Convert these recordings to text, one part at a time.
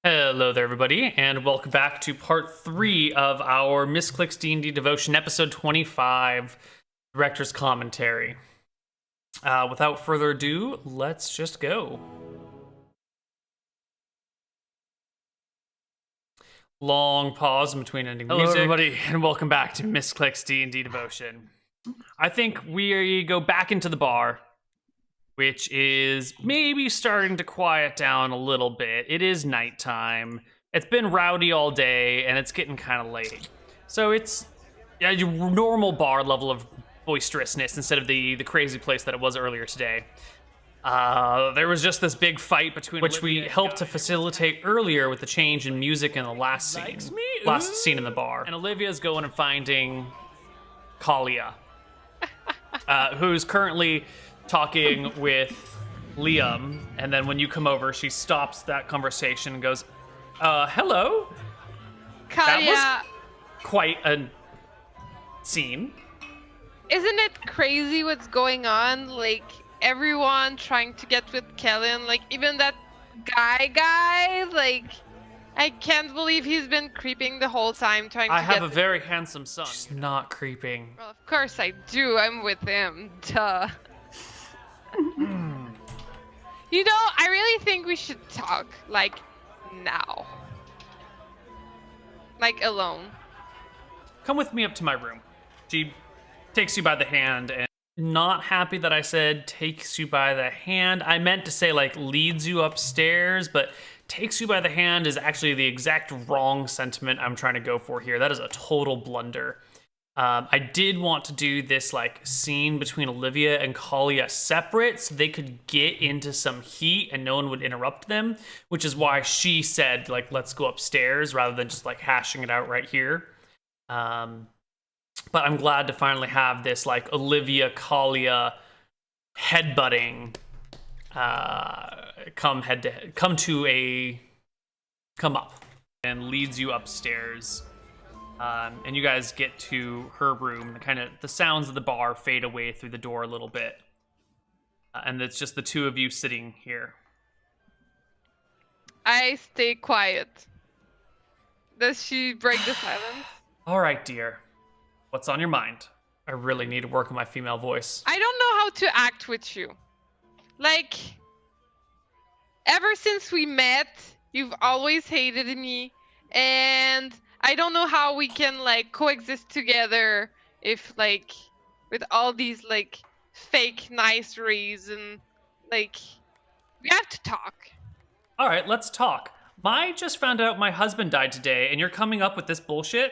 Hello there, everybody, and welcome back to part 3 of our Misclicks D&D Devotion, episode 25, Director's Commentary. Without further ado, let's just go. Long pause in between ending the music. Hello, everybody, and welcome back to Misclicks D&D Devotion. I think we go back into the bar, which is maybe starting to quiet down a little bit. It is nighttime. It's been rowdy all day, and it's getting kind of late. So it's your normal bar level of boisterousness instead of the crazy place that it was earlier today. There was just this big fight between which we helped to facilitate earlier with the change in music in the last scene in the bar. And Olivia's going and finding Kalia, who's currently talking with Liam, and then when you come over, she stops that conversation and goes, hello? Kalia. That was quite a scene. Isn't it crazy what's going on? Like, everyone trying to get with Kellen, like, even that guy, like, I can't believe he's been creeping the whole time trying to get... I have a very handsome son. She's not creeping. Well, of course I do. I'm with him. Duh. You know, I really think we should talk, like, now. Like, alone. Come with me up to my room. She takes you by the hand, and not happy that I said takes you by the hand. I meant to say, like, leads you upstairs, but takes you by the hand is actually the exact wrong sentiment I'm trying to go for here. That is a total blunder. I did want to do this like scene between Olivia and Kalia separate so they could get into some heat and no one would interrupt them, which is why she said like, let's go upstairs rather than just like hashing it out right here. But I'm glad to finally have this like Olivia Kalia headbutting come up and leads you upstairs. And you guys get to her room. Kind of the sounds of the bar fade away through the door a little bit. And it's just the two of you sitting here. I stay quiet. Does she break the silence? All right, dear. What's on your mind? I really need to work on my female voice. I don't know how to act with you. Like, ever since we met, you've always hated me. And I don't know how we can, like, coexist together if, like, with all these, like, fake niceries and, like, we have to talk. All right, let's talk. I just found out my husband died today, and you're coming up with this bullshit?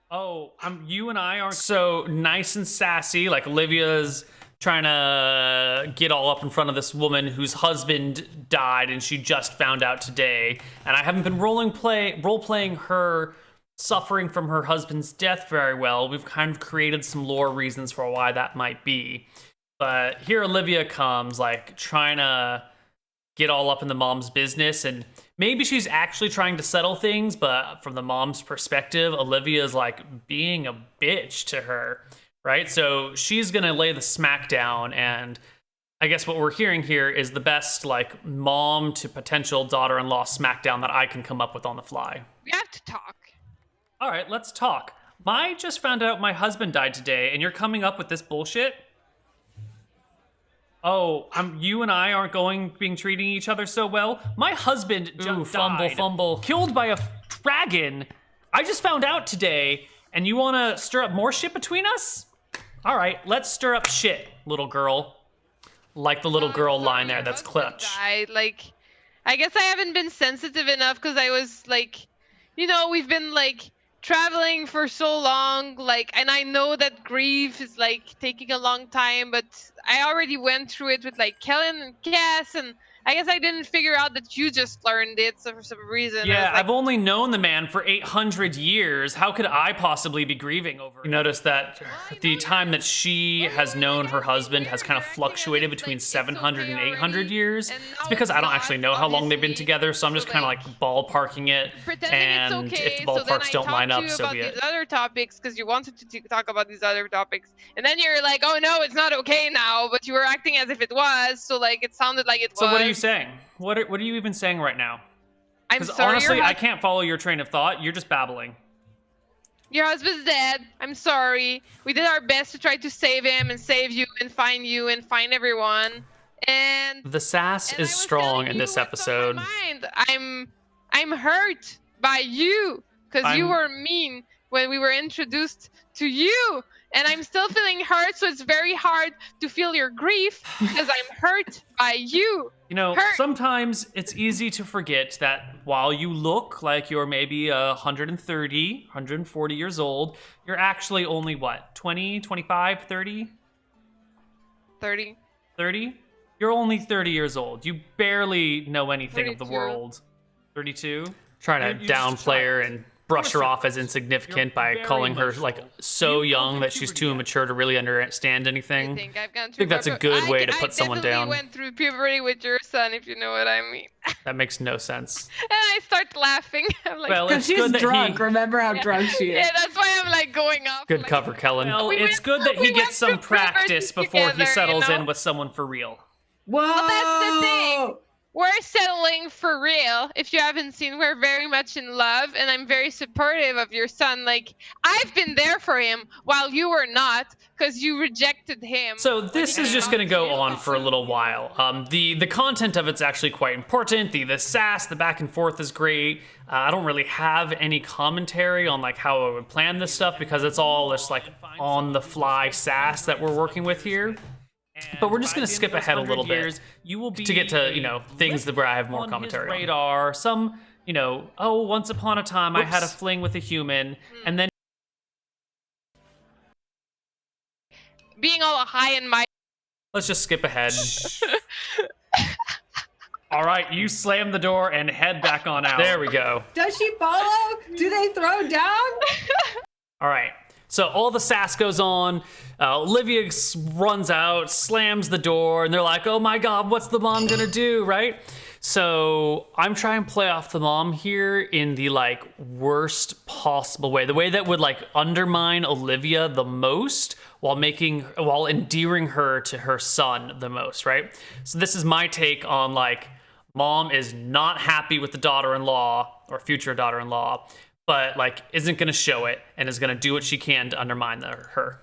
Oh, you and I aren't so nice and sassy, like Olivia's trying to get all up in front of this woman whose husband died and she just found out today. And I haven't been role-playing her suffering from her husband's death very well. We've kind of created some lore reasons for why that might be. But here Olivia comes, like, trying to get all up in the mom's business. And maybe she's actually trying to settle things, but from the mom's perspective, Olivia's, like, being a bitch to her. Right, so she's gonna lay the smack down, and I guess what we're hearing here is the best like mom to potential daughter-in-law smackdown that I can come up with on the fly. We have to talk. All right, let's talk. I just found out my husband died today, and you're coming up with this bullshit? Oh, you and I aren't being treating each other so well. My husband just died, fumble, killed by a dragon. I just found out today, and you want to stir up more shit between us? All right, let's stir up shit, little girl. Like the little girl line there, that's clutch. Like, I guess I haven't been sensitive enough because I was like, you know, we've been like traveling for so long, like, and I know that grief is like taking a long time, but I already went through it with like Kellen and Kess, and I guess I didn't figure out that you just learned it for some reason. Yeah, like, I've only known the man for 800 years. How could I possibly be grieving over it? You notice that the time that she has known her husband has kind of fluctuated between 700 and 800 years. It's because I don't actually know how long they've been together, so I'm just kind of like ballparking it. And if the ballparks don't line up, so be it. These other topics because you wanted to talk about these other topics, and then you're like, oh no, it's not okay now, but you were acting as if it was, so like it sounded like it was. So what are you saying? What are you even saying right now? I'm Because sorry. honestly, I can't follow your train of thought. You're just babbling. Your husband's dead. I'm sorry. We did our best to try to save him and save you and find everyone. And The sass I is was strong telling in you this what's on my episode. mind. I'm hurt by you because you I'm- were mean when we were introduced to you, and I'm still feeling hurt. So it's very hard to feel your grief because I'm hurt by you. You know, Hurt. sometimes it's easy to forget that while you look like you're maybe 130, 140 years old, you're actually only what, 20, 25, 30? 30. 30? You're only 30 years old. You barely know anything of the 32. world. 32? Trying You're to just a downplay her child. and brush her course off it as is. insignificant You're by very calling her emotional. like so You've gone young through that she's too puberty yet. immature to really understand I anything. think I've gone through. I think that's a good way to put someone down. I definitely went through puberty with your son, if you know what I mean. That makes no sense. And I start laughing. I'm like, Well, Because it's she's good that drunk. he. Remember how drunk she is. yeah, that's why I'm like going off. Good like, cover, Kellen. Well, We it's went- good that he we gets went some through puberty practice before he together, settles you know? in with someone for real. Whoa! that's the thing. We're settling for real. If you haven't seen, we're very much in love, and I'm very supportive of your son. Like, I've been there for him while you were not, because you rejected him. So this is just going to go on for a little while. The content of it's actually quite important. The sass, the back and forth is great. I don't really have any commentary on like how I would plan this stuff because it's all just like on the fly sass that we're working with here. But we're just going to skip ahead a little bit to get to, you know, things that where I have more commentary on. Radar, some, you know, oh, once upon a time I had a fling with a human, and then being all high and mighty. let's just skip ahead. All right, you slam the door and head back on out. There we go. Does she follow? Do they throw down? All right. So all the sass goes on. Olivia runs out, slams the door, and they're like, oh my God, what's the mom gonna do, right? So I'm trying to play off the mom here in the like worst possible way. The way that would like undermine Olivia the most while endearing her to her son the most, right? So this is my take on like, mom is not happy with the daughter-in-law or future daughter-in-law, but like isn't gonna show it and is gonna do what she can to undermine her.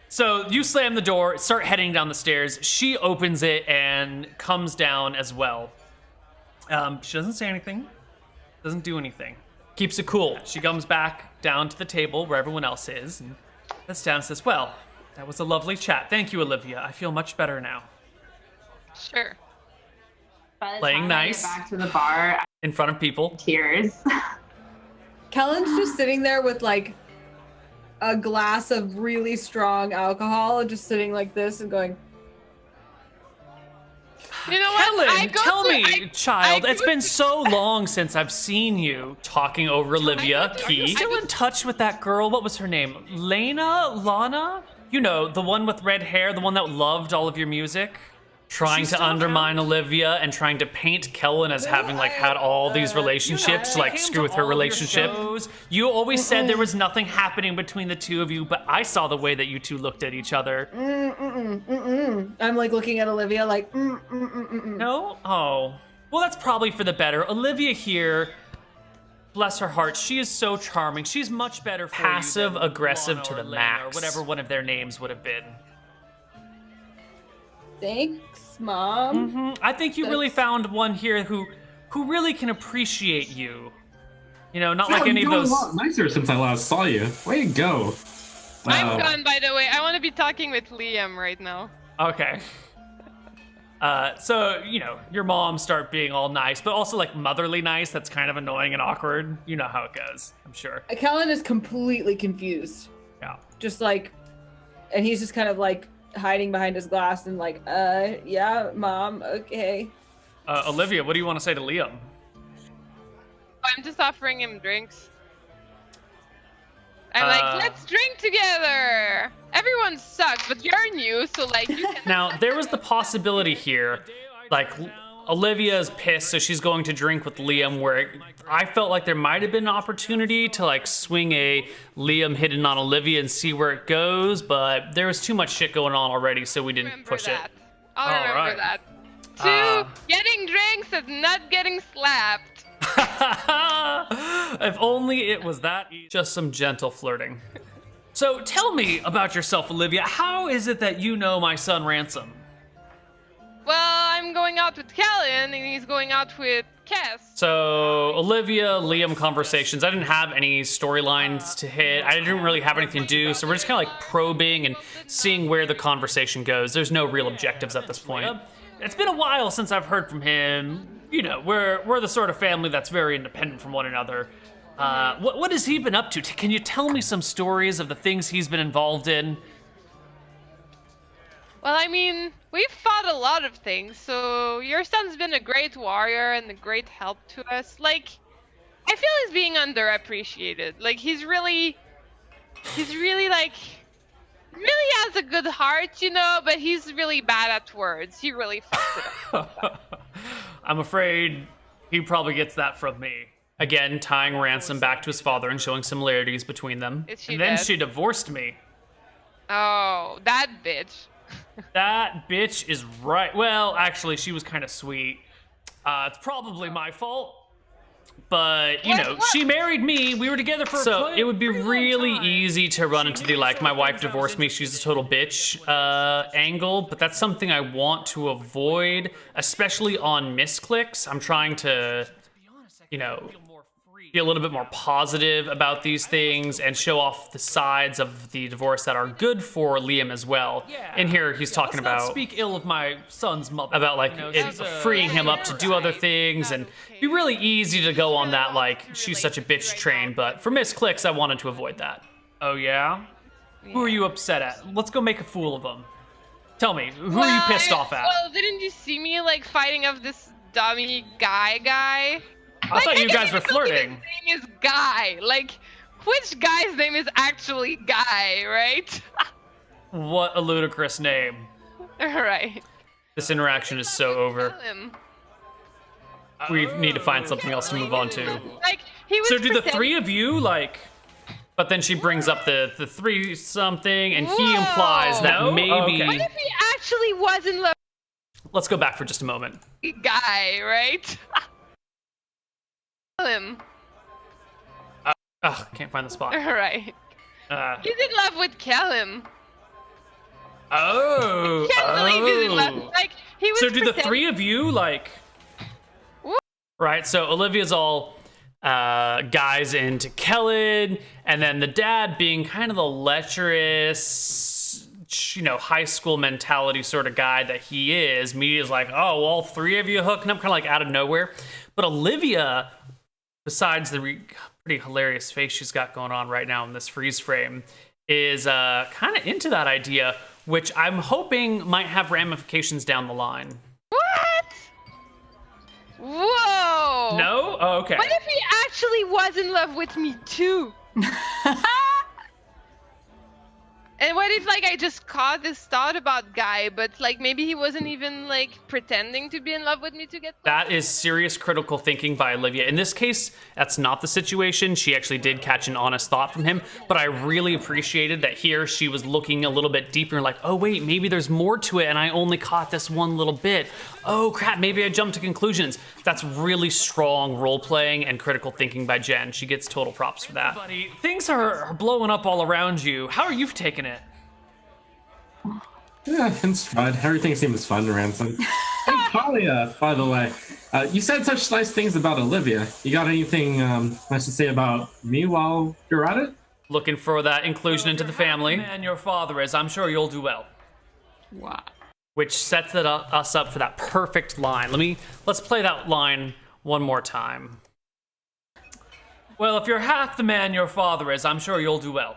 So you slam the door, start heading down the stairs. She opens it and comes down as well. She doesn't say anything, doesn't do anything, keeps it cool. She comes back down to the table where everyone else is and sits down and says, well, that was a lovely chat. Thank you, Olivia. I feel much better now. Sure. By the Playing time I nice. get back to the bar, In front of people. tears. Kellen's just sitting there with like a glass of really strong alcohol, just sitting like this and going, You know what? Kellen, tell me, child, it's been so long since I've seen you talking over Olivia. Are you Still in touch with that girl? What was her name? Lana? You know, the one with red hair, the one that loved all of your music? Trying to undermine Olivia and trying to paint Kellen as having like had all these relationships to like screw with her relationship. You always said there was nothing happening between the two of you, but I saw the way that you two looked at each other. I'm like looking at Olivia like, No? Oh. Well, that's probably for the better. Olivia here, bless her heart, she is so charming. She's much better for Passive you than aggressive Lana to or the Lena max. or whatever one of their names would have been. thanks, Mom. I think you really found one here who really can appreciate you. You know, not like any of You're those. a lot nicer since I last saw you. Way to go. I'm gone, by the way. I want to be talking with Liam right now. Okay. So, you know, your mom start being all nice, but also like motherly nice. That's kind of annoying and awkward. You know how it goes, I'm sure. Kellen is completely confused. Yeah. Just like, and he's just kind of like hiding behind his glass and like, yeah, Mom, okay. Olivia, what do you want to say to Liam? I'm just offering him drinks. I'm like, let's drink together. Everyone sucks, but you're new, so like you can. Now, there was the possibility here, like Olivia's pissed, so she's going to drink with Liam, where I felt like there might have been an opportunity to like swing a Liam hidden on Olivia and see where it goes, but there was too much shit going on already, so we didn't Remember push that. it. I'll All remember right. that. 2, getting drinks and not getting slapped. If only it was that easy. Just some gentle flirting. So tell me about yourself, Olivia. How is it that you know my son Ransom? Well, I'm going out with Kellen and he's going out with Kess. So Olivia, Liam conversations. I didn't have any storylines to hit. I didn't really have anything to do. So we're just kind of like probing and seeing where the conversation goes. There's no real objectives at this point. It's been a while since I've heard from him. You know, we're the sort of family that's very independent from one another. What has he been up to? Can you tell me some stories of the things he's been involved in? Well, I mean, we've fought a lot of things, so your son's been a great warrior and a great help to us. Like, I feel he's being underappreciated. Like, he's really like, really has a good heart, you know, but he's really bad at words. He really fucks it up. I'm afraid he probably gets that from me. Again, tying Ransom back to his father and showing similarities between them. Is she And then dead? she divorced me. Oh, that bitch. That bitch is right. Well, actually, she was kind of sweet. It's probably my fault. But, you know, she married me. We were together for so it would be really easy to run into the, like, my wife divorced me, she's a total bitch angle. But that's something I want to avoid, especially on misclicks. I'm trying to, you know, be a little bit more positive about these things and show off the sides of the divorce that are good for Liam as well. In here, he's talking about speak ill of my son's mother, about like it freeing him up to do other things, and it'd be really easy to go on that like she's such a bitch train. But for misclicks, I wanted to avoid that. Oh yeah? Who are you upset at? Let's go make a fool of them. Tell me, who are you pissed off at? Well, didn't you see me like fighting of this dummy guy? I thought you guys were flirting. His name is Guy. Like, which guy's name is actually Guy, right? What a ludicrous name. Right. This interaction is so over. Kill him. We need to find something else to move on to. Like, he was So do the pretending- three of you, like... But then she brings up the three something, and he implies that Whoa. maybe... What if he actually was in love Let's go back for just a moment. with Guy, right? Kill him. Ugh, can't find the spot. Right. Uh, He's in love with Kellen. oh. Can't believe he's in love. Oh. Like, he was So do the pretending- three of you, like... What? Right, so Olivia's all guys into Kellen, and then the dad being kind of the lecherous, you know, high school mentality sort of guy that he is. Media's like, oh, all three of you hooking up, kind of like out of nowhere. But Olivia, besides the pretty hilarious face she's got going on right now in this freeze frame, is kind of into that idea, which I'm hoping might have ramifications down the line. What? Whoa! No? Oh, okay. What if he actually was in love with me too? And what if, like, I just caught this thought about Guy, but, like, maybe he wasn't even, like, pretending to be in love with me to get... That is serious critical thinking by Olivia. In this case, that's not the situation. She actually did catch an honest thought from him, but I really appreciated that here she was looking a little bit deeper and like, oh wait, maybe there's more to it and I only caught this one little bit. Oh crap, maybe I jumped to conclusions. That's really strong role playing and critical thinking by Jen. She gets total props for that. Buddy, things are blowing up all around you. How are you taking it? Yeah, in stride. Everything seems fun, Ransom. Hey, Kalia, by the way, you said such nice things about Olivia. You got anything nice to say about me while you're at it? Looking for that inclusion into the family. Man, your father is. I'm sure you'll do well. Wow. Which sets us up for that perfect line. Let's play that line one more time. Well, if you're half the man your father is, I'm sure you'll do well.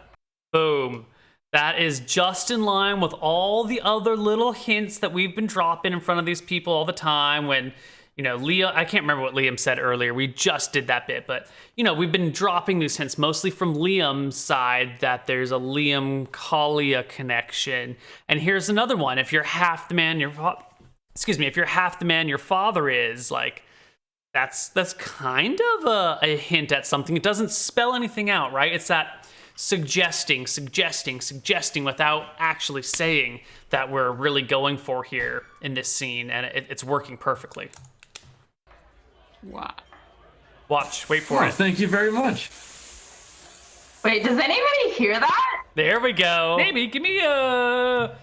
Boom. That is just in line with all the other little hints that we've been dropping in front of these people all the time when, you know, I can't remember what Liam said earlier. We just did that bit, but, you know, we've been dropping these hints mostly from Liam's side that there's a Liam-Kalia connection. And here's another one. If you're half the man if you're half the man your father is, like, that's kind of a hint at something. It doesn't spell anything out, right? It's that suggesting without actually saying that we're really going for here in this scene, and it's working perfectly. Wow. Watch, wait for Oh, it. thank you very much. Wait, does anybody hear that? There we go. Maybe give me a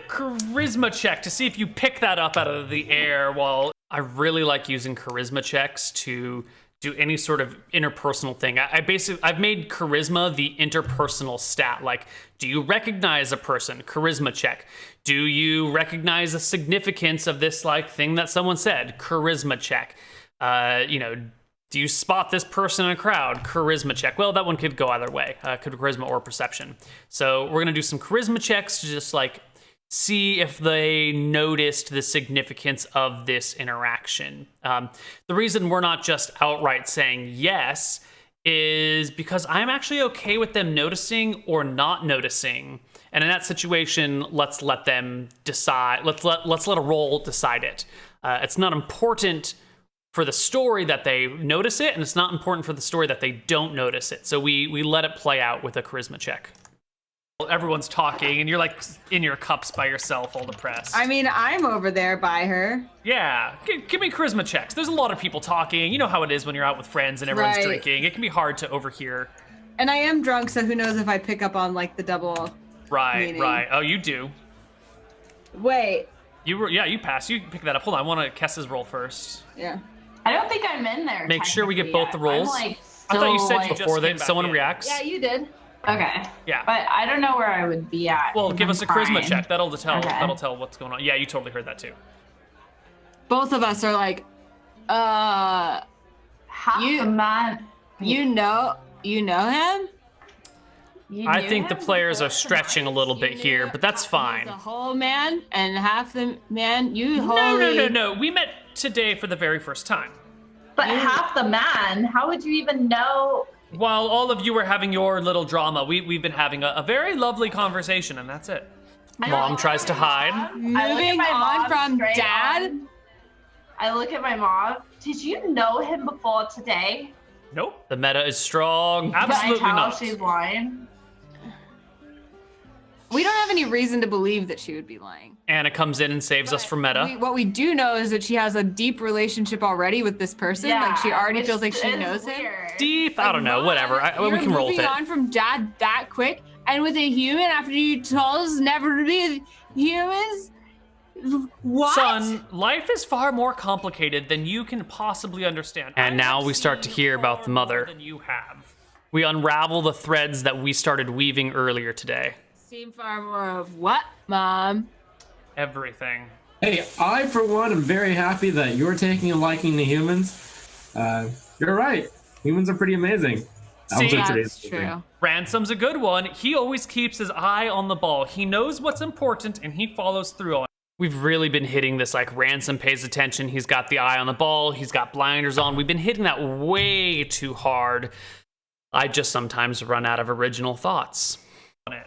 charisma check to see if you pick that up out of the air. While I really like using charisma checks to do any sort of interpersonal thing. I've made charisma the interpersonal stat. Like, do you recognize a person? Charisma check. Do you recognize the significance of this like thing that someone said? Charisma check. Do you spot this person in a crowd? Charisma check. Well, that one could go either way. Could be charisma or perception. So we're gonna do some charisma checks to just like see if they noticed the significance of this interaction. The reason we're not just outright saying yes is because I'm actually okay with them noticing or not noticing. And in that situation, let's let them decide. Let's let a roll decide it. It's not important for the story that they notice it, and it's not important for the story that they don't notice it. So we let it play out with a charisma check. Everyone's talking, and you're like in your cups by yourself, all depressed. I mean, I'm over there by her. Yeah, give me charisma checks. There's a lot of people talking. You know how it is when you're out with friends and everyone's Right. drinking. It can be hard to overhear. And I am drunk, so who knows if I pick up on like the double. Right, Meaning? right. Oh, you do. Wait. You pass. You pick that up. Hold on, I want to Kess's roll first. Yeah. I don't think I'm in there. Make sure we get both the technically rolls. yet. I'm, like, I thought you still, said like, you before just that someone reacts. Yeah, you did. Okay. Yeah. But I don't know where I would be at. Well, 'cause give I'm us a charisma crying. check. That'll tell. Okay. That'll tell what's going on. Yeah, you totally heard that too. Both of us are like, Half You- the man. you know him? You I knew think the him players are before stretching a little bit here, but that's fine. The whole man and half the man. You No. We met today for the very first time. But half the man, how would you even know? While all of you were having your little drama, we've been having a very lovely conversation, and that's it. Mom tries to hide. Moving on from dad. I look at my mom. Did you know him before today? Nope. The meta is strong. Can Absolutely I tell not. she's lying? We don't have any reason to believe that she would be lying. Anna comes in and saves us from meta. What we do know is that she has a deep relationship already with this person. Like she already which feels like she is knows him. weird. Deep? I don't know. Mom, Whatever. We you're can roll with moving it. on from dad that quick, and with a human after you told us never to be humans. What? Son, life is far more complicated than you can possibly understand. And now we start to hear about the mother. Than you have. We unravel the threads that we started weaving earlier today. Seem far more of what, Mom? Everything. Hey, I for one am very happy that you're taking a liking to humans. You're right. Humans are pretty amazing. See? That's true. Ransom's a good one. He always keeps his eye on the ball. He knows what's important and he follows through on it. We've really been hitting this like Ransom pays attention. He's got the eye on the ball. He's got blinders on. We've been hitting that way too hard. I just sometimes run out of original thoughts on it.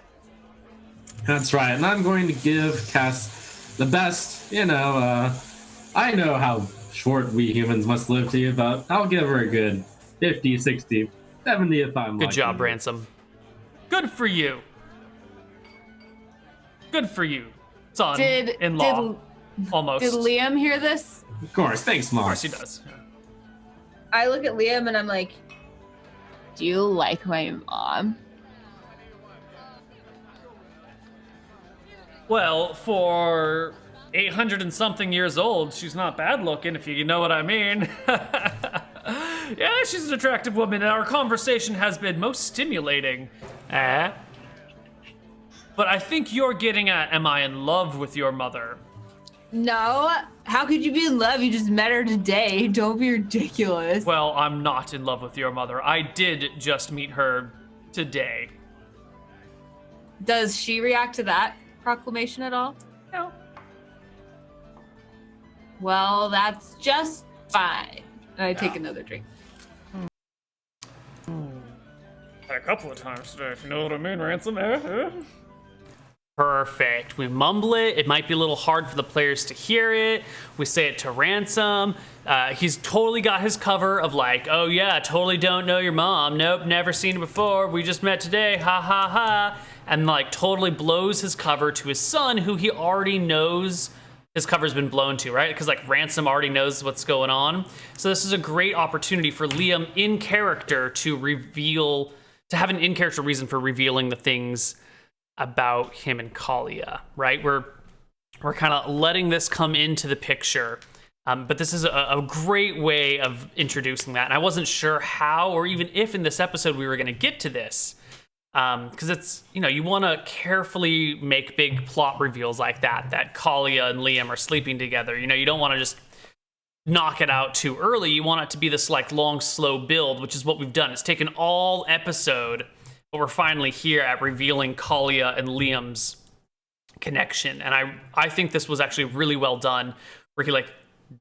That's right. And I'm going to give Cass the best, I know how short we humans must live to you, but I'll give her a good 50, 60, 70 if I'm Good lucky. job, Ransom. Good for you. Good for you, son-in-law. Almost. Did Liam hear this? Of course. Thanks, Mom. Of course he does. I look at Liam and I'm like, do you like my mom? Well, for 800 and something years old, she's not bad looking, if you know what I mean. Yeah, she's an attractive woman, and our conversation has been most stimulating. But I think you're getting at, am I in love with your mother? No. How could you be in love? You just met her today. Don't be ridiculous. Well, I'm not in love with your mother. I did just meet her today. Does she react to that proclamation at all? No. Well, that's just fine. And I take another drink. A couple of times today, if you know what I mean, Ransom. Perfect. We mumble it. It might be a little hard for the players to hear it. We say it to Ransom. He's totally got his cover of like, oh yeah, totally don't know your mom. Nope, never seen her before. We just met today. Ha ha ha. And like totally blows his cover to his son, who he already knows his cover's been blown to, right? Because like Ransom already knows what's going on. So this is a great opportunity for Liam in character to have an in-character reason for revealing the things about him and Kalia, right? We're kind of letting this come into the picture, but this is a great way of introducing that. And I wasn't sure how or even if in this episode we were going to get to this, because it's, you want to carefully make big plot reveals like that Kalia and Liam are sleeping together. You don't want to just knock it out too early. You want it to be this like long, slow build, which is what we've done. It's taken all episode, but we're finally here at revealing Kalia and Liam's connection. And I think this was actually really well done, where he like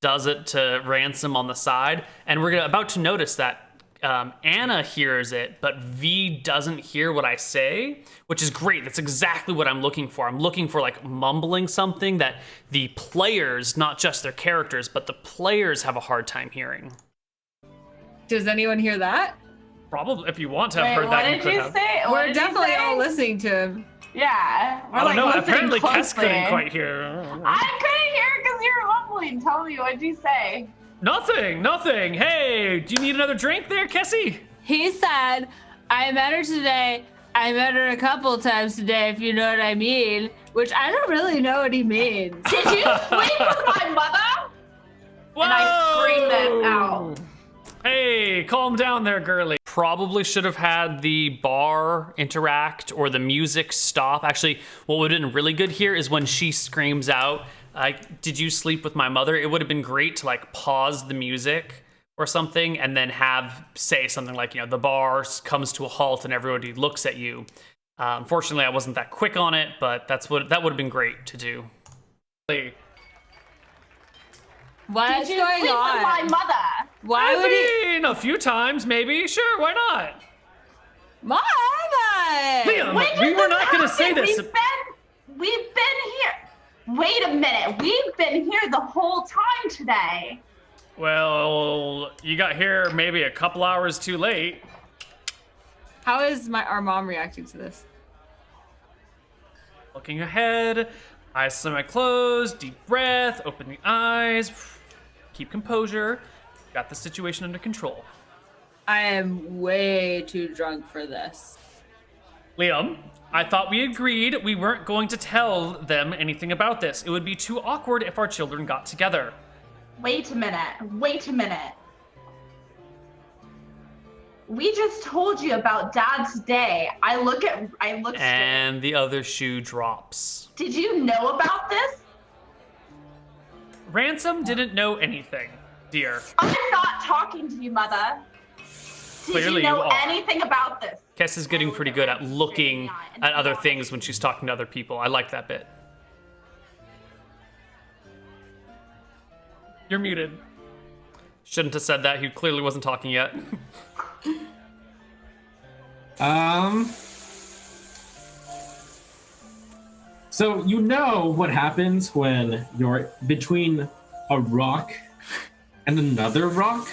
does it to Ransom on the side. And we're about to notice that Anna hears it, but V doesn't hear what I say, which is great. That's exactly what I'm looking for. I'm looking for like mumbling something that the players, not just their characters, but the players have a hard time hearing. Does anyone hear that? Probably, if you want to have heard that, you could have. We're definitely all listening to him. Yeah. I don't know. Apparently, closely. Kess couldn't quite hear. I couldn't hear because you were mumbling. Tell me, what did you say? Nothing. Hey, do you need another drink there, Kessie? He said, I met her today. I met her a couple times today, if you know what I mean. Which I don't really know what he means. Did you sleep with my mother? Whoa! And I screamed that out. Hey, calm down there, girly. Probably should have had the bar interact or the music stop. Actually, what would have been really good here is when she screams out, did you sleep with my mother? It would have been great to like pause the music or something and then say something like, the bar comes to a halt and everybody looks at you. Unfortunately, I wasn't that quick on it, but that would have been great to do. What's Did you going sleep on? with my mother? Why would he? A few times, maybe. Sure, why not? Mama! Liam, When we did were this not going to say happen? this. We've been here. Wait a minute. We've been here the whole time today. Well, you got here maybe a couple hours too late. How is our mom reacting to this? Looking ahead, eyes semi-closed, deep breath, open the eyes, keep composure. Got the situation under control. I am way too drunk for this. Liam, I thought we agreed we weren't going to tell them anything about this. It would be too awkward if our children got together. Wait a minute. We just told you about Dad's day. I look And the other shoe drops. Did you know about this? Ransom didn't know anything, dear. I'm not talking to you, Mother. Did Clearly you know you are. anything about this? Kess is getting pretty good at looking at other things when she's talking to other people. I like that bit. You're muted. Shouldn't have said that. He clearly wasn't talking yet. So you know what happens when you're between a rock and another rock?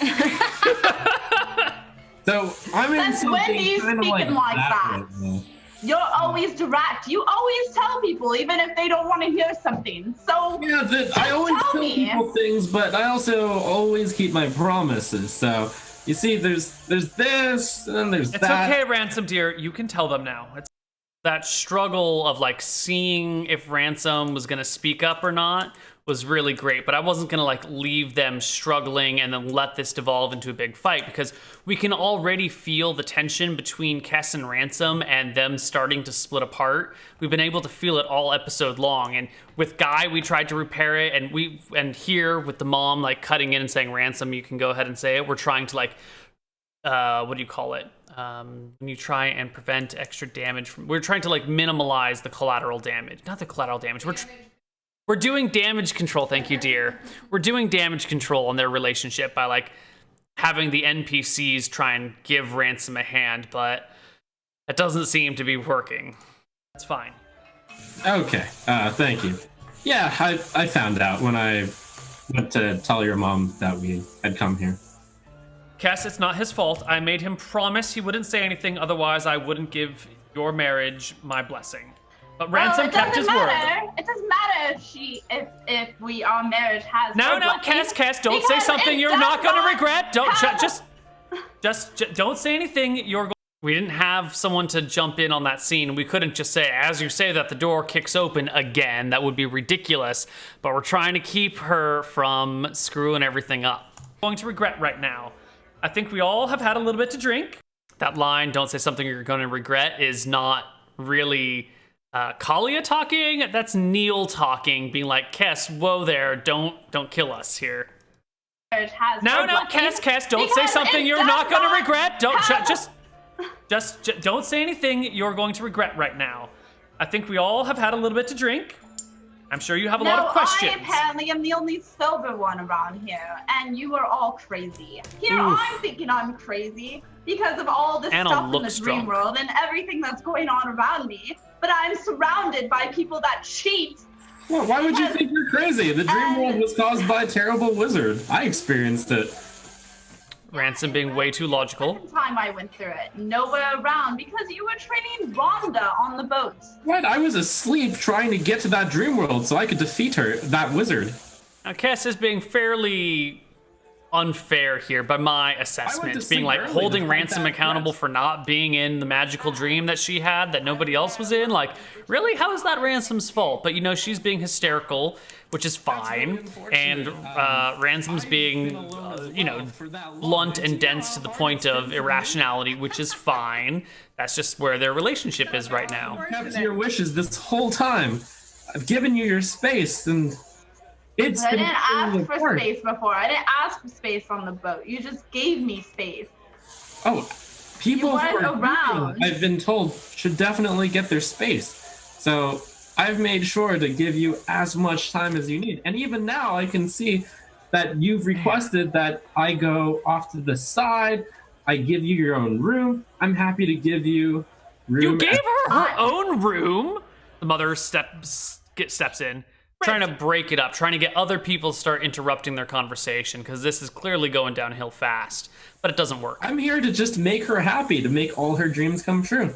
So I'm in Since when do you something kind of speaking like that? right now. You're always direct. You always tell people, even if they don't want to hear something. So Yeah, I always tell tell me. people things, but I also always keep my promises. So you see, there's this, and then there's It's that. okay, Ransom, dear. You can tell them now. It's that struggle of like seeing if Ransom was gonna speak up or not was really great, but I wasn't gonna like leave them struggling and then let this devolve into a big fight, because we can already feel the tension between Kess and Ransom and them starting to split apart. We've been able to feel it all episode long, and with Guy we tried to repair it, and here with the mom like cutting in and saying, Ransom, you can go ahead and say it. We're trying to like what do you call it? When you try and prevent extra damage we're trying to like minimize the collateral damage. Not the collateral damage. We're doing damage control, thank you, dear. We're doing damage control on their relationship by like having the NPCs try and give Ransom a hand, but it doesn't seem to be working. That's fine. Okay, thank you. Yeah, I found out when I went to tell your mom that we had come here. Kess, it's not his fault. I made him promise he wouldn't say anything, otherwise I wouldn't give your marriage my blessing. But Ransom kept his word. It doesn't matter if our marriage has. No, Kess, don't say something you're not going to regret. Don't just don't say anything you're going. We didn't have someone to jump in on that scene. We couldn't just say, as you say that, the door kicks open again. That would be ridiculous. But we're trying to keep her from screwing everything up. Going to regret right now. I think we all have had a little bit to drink. That line, don't say something you're going to regret, is not really Kalia talking. That's Neal talking, being like, Kess, whoa there, don't kill us here. No, Kess, don't say something you're not going to regret. Just don't say anything you're going to regret right now. I think we all have had a little bit to drink. I'm sure you have a lot of questions. I apparently am the only sober one around here, and you are all crazy. Here, I'm thinking I'm crazy because of all this stuff in the dream world and everything that's going on around me, but I'm surrounded by people that cheat. Well, why would you think you're crazy? The dream world was caused by a terrible wizard. I experienced it. Ransom being way too logical. The time I went through it, nowhere around because you were training Rhonda on the boat. What? I was asleep trying to get to that dream world so I could defeat her, that wizard. Now, Kess is being fairly unfair here by my assessment, being like holding Ransom accountable for not being in the magical dream that she had that nobody else was in. Like, really? How is that Ransom's fault? But, you know, she's being hysterical, which is fine. And Ransom's being, blunt and dense to the point of irrationality, which is fine. That's just where their relationship is right now. I've kept your wishes this whole time. I've given you your space, and I didn't ask for space before. I didn't ask for space on the boat. You just gave me space. Oh, people who are around, I've been told, should definitely get their space. So I've made sure to give you as much time as you need. And even now, I can see that you've requested that I go off to the side. I give you your own room. I'm happy to give you room. You gave her own room? The mother steps in. Trying to break it up, trying to get other people to start interrupting their conversation, because this is clearly going downhill fast, but it doesn't work. I'm here to just make her happy, to make all her dreams come true.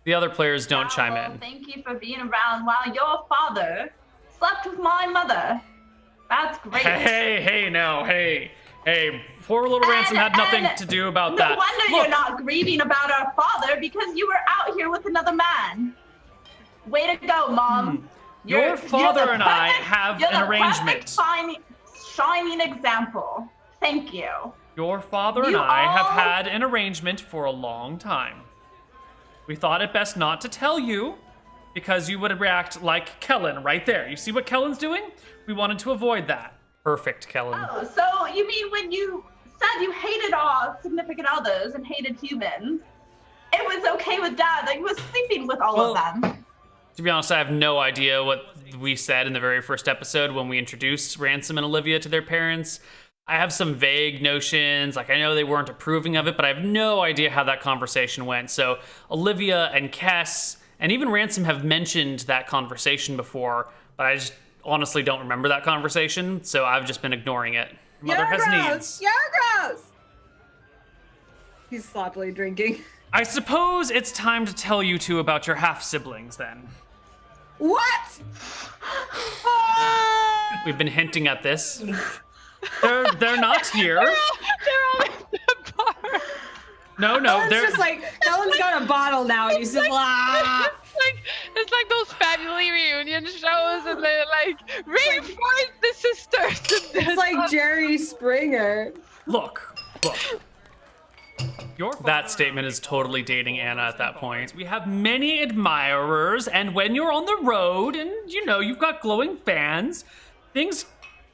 The other players don't chime in. Thank you for being around while your father slept with my mother. That's great. Hey, poor little Ransom had nothing to do about that. No wonder you're not grieving about our father, because you were out here with another man. Way to go, Mom. Your father and I have an arrangement. Shining example. Thank you. Your father and I have had an arrangement for a long time. We thought it best not to tell you because you would react like Kellen right there. You see what Kellen's doing? We wanted to avoid that. Perfect, Kellen. Oh, so you mean when you said you hated all significant others and hated humans, it was okay with Dad that you was sleeping with all of them? To be honest, I have no idea what we said in the very first episode when we introduced Ransom and Olivia to their parents. I have some vague notions, like I know they weren't approving of it, but I have no idea how that conversation went. So Olivia and Kess and even Ransom have mentioned that conversation before, but I just honestly don't remember that conversation, so I've just been ignoring it. Mother has needs. You're gross! He's sloppily drinking. I suppose it's time to tell you two about your half-siblings, then. What? We've been hinting at this. They're not here. They're all in the bar. No, they're just like Kellen's got a bottle now, and he's just it's like those family reunion shows, and they're like reinforce the sisters. It's like Jerry Springer. Look. That statement is totally dating Anna at that point. We have many admirers, and when you're on the road and, you've got glowing fans, things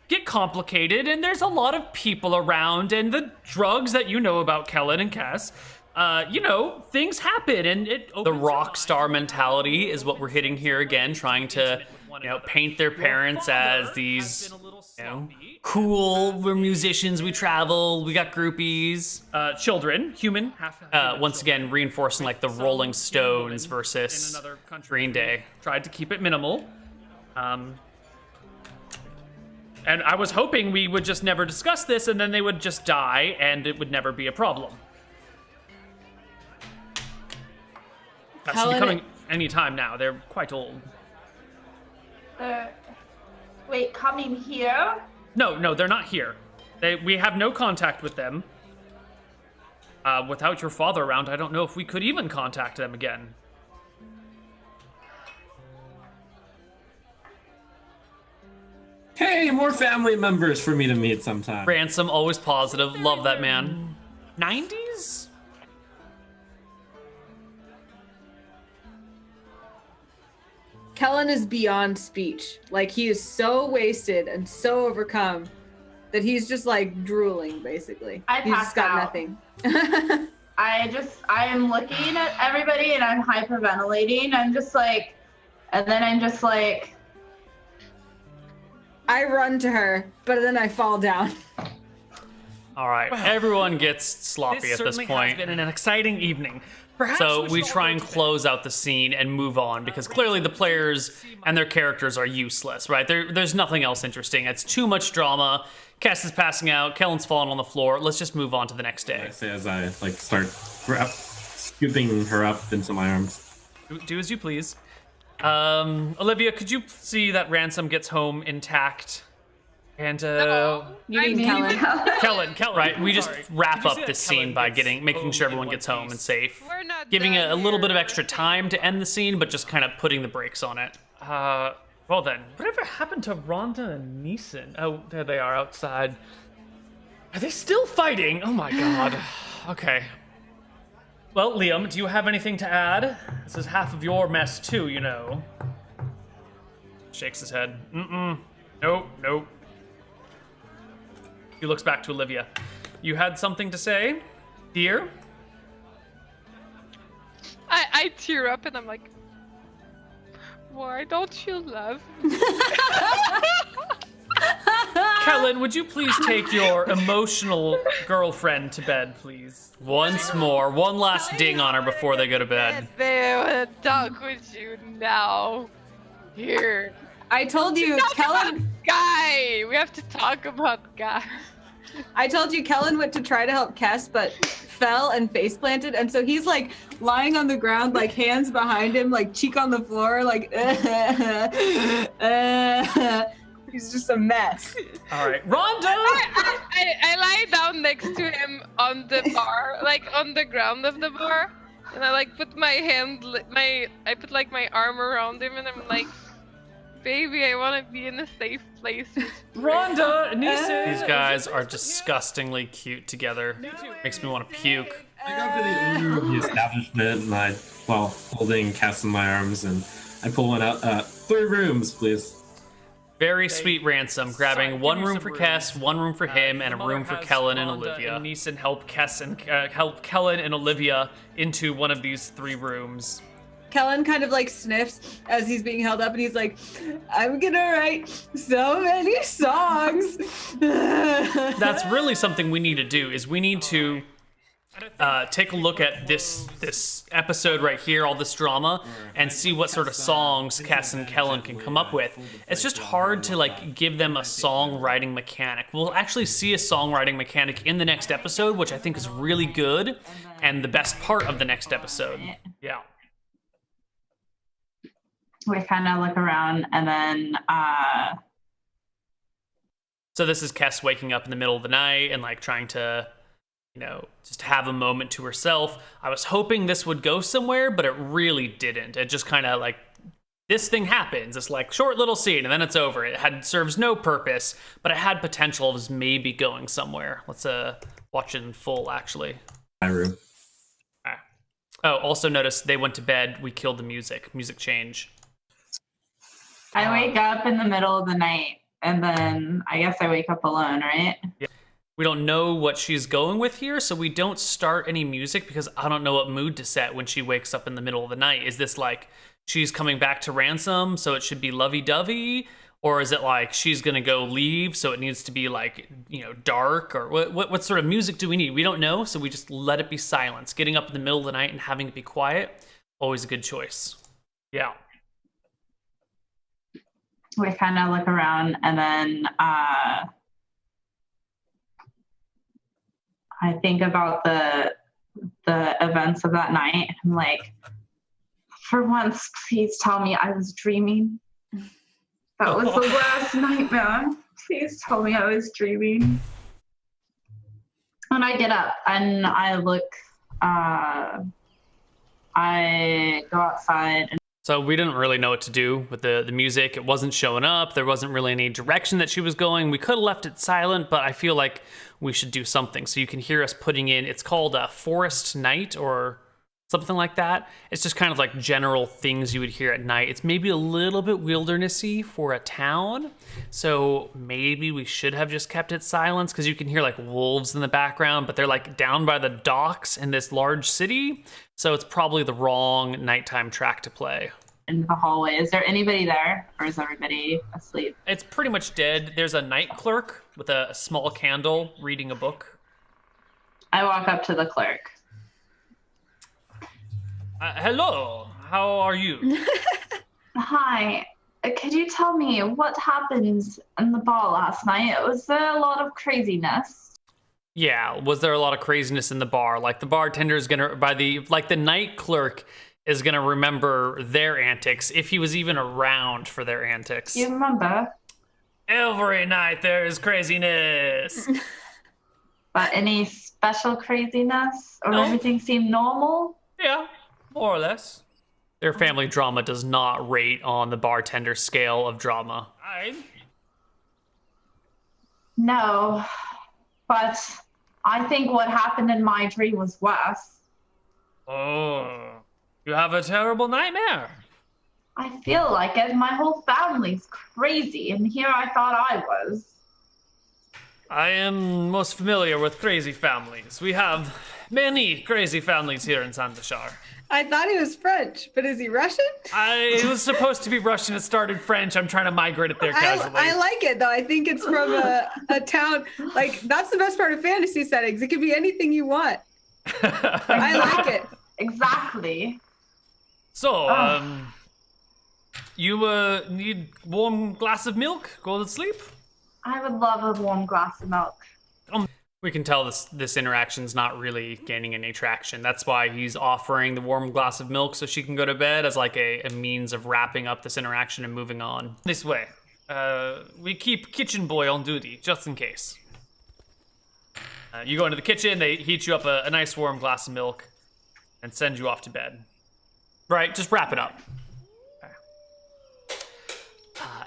get complicated, and there's a lot of people around, and the drugs that you know about Kellen and Kess, things happen, and the rock star mentality is what we're hitting here again, trying to paint their parents as these, cool, we're musicians, we travel, we got groupies. Children, human, once again, reinforcing like the Rolling Stones versus Green Day. Tried to keep it minimal. And I was hoping we would just never discuss this and then they would just die and it would never be a problem. That should be coming any time now. They're quite old. Wait, coming here? No, they're not here. We have no contact with them. Without your father around, I don't know if we could even contact them again. Hey, more family members for me to meet sometime. Ransom, always positive. Love that man. 90s? Kellen is beyond speech. Like, he is so wasted and so overcome that he's just like drooling, basically. He's just got nothing. I am looking at everybody and I'm hyperventilating. I'm just like, and then I'm just like. I run to her, but then I fall down. All right, everyone gets sloppy at this point. It's been an exciting evening. So we try and close out the scene and move on because clearly the players and their characters are useless, right? There's nothing else interesting. It's too much drama. Kess is passing out. Kellen's falling on the floor. Let's just move on to the next day. I say as I start scooping her up into my arms. Do as you please. Olivia, could you see that Ransom gets home intact? And You mean Kellen? Kellen, right? We just wrap up this scene by making sure everyone gets home and safe. We're not Giving done a little bit of here. extra time to end the scene, but just kind of putting the brakes on it. Well then, whatever happened to Rhonda and Neeson? Oh, there they are outside. Are they still fighting? Oh my god. Okay. Well, Liam, do you have anything to add? This is half of your mess too, you know. Shakes his head. Nope. He looks back to Olivia. You had something to say, dear? I tear up and I'm like, why don't you love me? Kellen, would you please take your emotional girlfriend to bed, please? Once more, one last ding on her before they go to bed. They want to talk with you now. Here. I told you, Kellen. Guy, we have to talk about Guy. I told you Kellen went to try to help Kess, but fell and face planted, and so he's like lying on the ground, like hands behind him, like cheek on the floor, like he's just a mess. All right, Rhonda. I lie down next to him on the bar, like on the ground of the bar, and I like put my put like my arm around him, and I'm like, baby, I want to be in a safe place. Rhonda, Neeson. These guys are disgustingly cute together. Makes me want to puke. I go to the owner of the establishment and holding Kess in my arms, and I pull one out. 3 rooms, please. Very sweet Ransom, grabbing one room for Kess, one room for him, and a room for Kellen and Olivia. And Neeson help help Kellen and Olivia into one of these 3 rooms. Kellen kind of like sniffs as he's being held up, and he's like, I'm gonna write so many songs. That's really something we need to do, is we need to take a look at this episode right here, all this drama, and see what sort of songs Kess and Kellen can come up with. It's just hard to like give them a songwriting mechanic. We'll actually see a songwriting mechanic in the next episode, which I think is really good and the best part of the next episode. Yeah. We kind of look around and then So this is Kess waking up in the middle of the night and like trying to, just have a moment to herself. I was hoping this would go somewhere, but it really didn't. It just kind of like, this thing happens. It's like short little scene and then it's over. It serves no purpose, but it had potential of maybe going somewhere. Let's watch it in full actually. My room. Oh, also notice they went to bed. We killed the music. Music change. I wake up in the middle of the night, and then I guess I wake up alone, right? Yeah. We don't know what she's going with here, so we don't start any music because I don't know what mood to set when she wakes up in the middle of the night. Is this like she's coming back to Ransom, so it should be lovey-dovey? Or is it like she's gonna go leave, so it needs to be like, dark? Or what sort of music do we need? We don't know, so we just let it be silence. Getting up in the middle of the night and having it be quiet, always a good choice. Yeah. We kind of look around, and then I think about the events of that night. I'm like, for once, please tell me I was dreaming. That was the worst nightmare. Please tell me I was dreaming. And I get up and I look, I go outside. So we didn't really know what to do with the music. It wasn't showing up. There wasn't really any direction that she was going. We could have left it silent, but I feel like we should do something. So you can hear us putting in, it's called a forest night or something like that. It's just kind of like general things you would hear at night. It's maybe a little bit wildernessy for a town. So maybe we should have just kept it silent, because you can hear like wolves in the background, but they're like down by the docks in this large city. So it's probably the wrong nighttime track to play. In the hallway, is there anybody there, or is everybody asleep? It's pretty much dead. There's a night clerk with a small candle reading a book. I walk up to the clerk. Hello, how are you? Hi, could you tell me what happened in the bar last night? Was there a lot of craziness? Yeah, was there a lot of craziness in the bar? Like the bartender is gonna, the night clerk is gonna remember their antics, if he was even around for their antics. You remember? Every night there is craziness. But any special craziness? Or No. everything seemed normal? Yeah, more or less. Their family drama does not rate on the bartender scale of drama. No, but I think what happened in my dream was worse. Oh, you have a terrible nightmare. I feel like it. My whole family's crazy, and here I thought I was. I am most familiar with crazy families. We have many crazy families here in Santashar. I thought he was French, but is he Russian? I was supposed to be Russian. It started French. I'm trying to migrate it there casually. I like it, though. I think it's from a town. Like, that's the best part of fantasy settings. It could be anything you want. I like it. Exactly. So, you need warm glass of milk? Go to sleep? I would love a warm glass of milk. We can tell this interaction's not really gaining any traction. That's why he's offering the warm glass of milk so she can go to bed as like a means of wrapping up this interaction and moving on. This way. We keep kitchen boy on duty, just in case. You go into the kitchen, they heat you up a nice warm glass of milk and send you off to bed. Right, just wrap it up. Okay.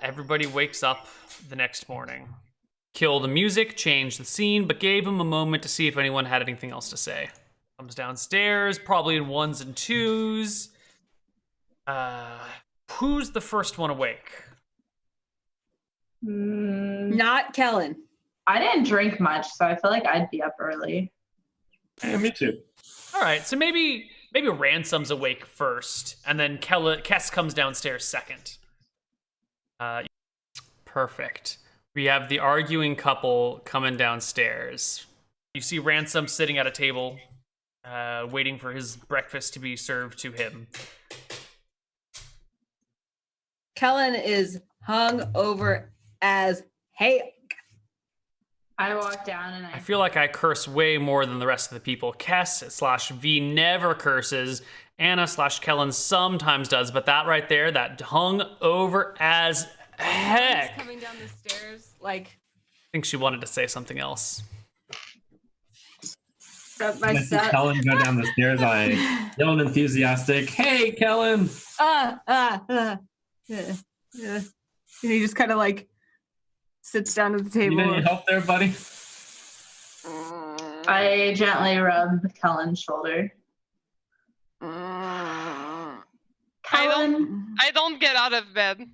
Everybody wakes up the next morning. Kill the music, change the scene, but gave him a moment to see if anyone had anything else to say. Comes downstairs, probably in ones and twos. Who's the first one awake? Not Kellen. I didn't drink much, so I feel like I'd be up early. Yeah, me too. All right, so maybe Ransom's awake first, and then Kess comes downstairs second. Perfect. We have the arguing couple coming downstairs. You see Ransom sitting at a table, waiting for his breakfast to be served to him. Kellen is hung over as heck. I walk down and I feel like I curse way more than the rest of the people. Kess/V never curses. Anna/Kellen sometimes does, but that right there, that hung over as heck. Coming down the stairs, like. I think she wanted to say something else. I see Kellen go down the stairs. I yell an enthusiastic, "Hey, Kellen!" And he just kind of like sits down at the table. You need help there, buddy? I gently rub Kellen's shoulder. Kellen, I don't get out of bed.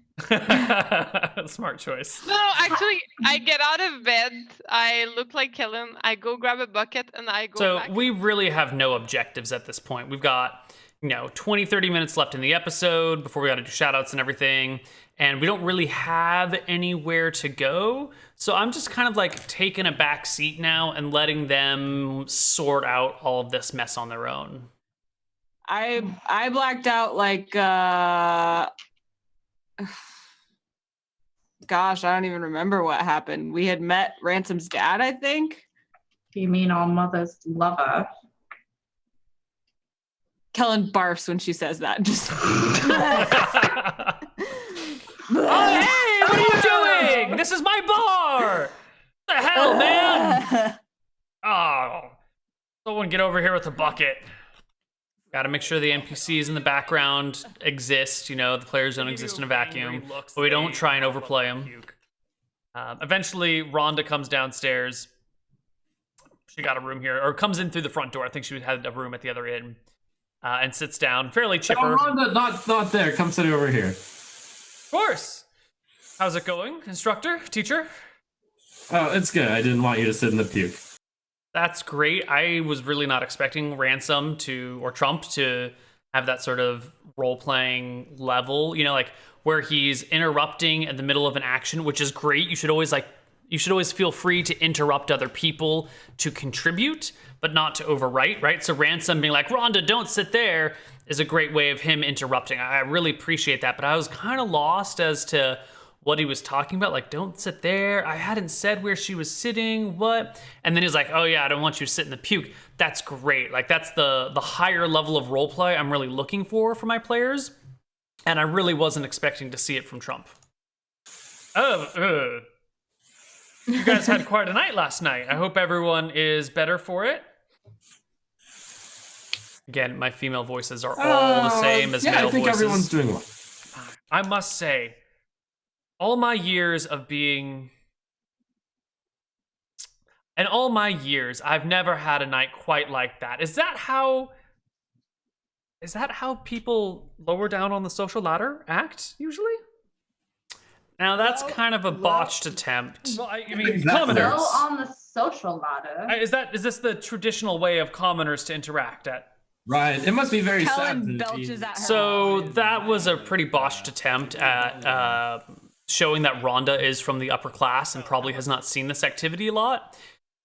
Smart choice. No, actually, I get out of bed. I look like Kellen. I go grab a bucket and I go back. So we really have no objectives at this point. We've got 20, 30 minutes left in the episode before we got to do shout outs and everything. And we don't really have anywhere to go. So I'm just kind of like taking a back seat now and letting them sort out all of this mess on their own. I blacked out like, gosh, I don't even remember what happened. We had met Ransom's dad, I think. You mean our mother's lover? Kellen barfs when she says that. Just. Oh, hey, what are you doing? This is my bar. What the hell, man? Oh, someone get over here with a bucket. Got to make sure the NPCs in the background exist. The players don't exist in a vacuum, but we don't try and overplay them. Eventually, Rhonda comes downstairs. She got a room here, or comes in through the front door. I think she had a room at the other end, and sits down, fairly chipper. Oh, Rhonda, not there. Come sit over here. Of course. How's it going, instructor, teacher? Oh, it's good. I didn't want you to sit in the puke. That's great. I was really not expecting Ransom or Trump to have that sort of role-playing level, like where he's interrupting in the middle of an action, which is great. You should always feel free to interrupt other people to contribute, but not to overwrite, right? So Ransom being like, Rhonda, don't sit there, is a great way of him interrupting. I really appreciate that, but I was kind of lost as to what he was talking about. Like, don't sit there. I hadn't said where she was sitting, what? And then he's like, oh yeah, I don't want you to sit in the puke. That's great. Like, that's the higher level of roleplay I'm really looking for my players. And I really wasn't expecting to see it from Trump. You guys had quite a night last night. I hope everyone is better for it. Again, my female voices are all the same as male voices. I think everyone's doing well. I must say, all my years, I've never had a night quite like that. Is that how people lower down on the social ladder act, usually? Now, that's kind of a botched attempt. Well, I mean, commoners. Low on the social ladder. Is this the traditional way of commoners to interact at? Right. It must be very Kellen sad. belches at her. So that was a pretty botched attempt at showing that Rhonda is from the upper class and probably has not seen this activity a lot.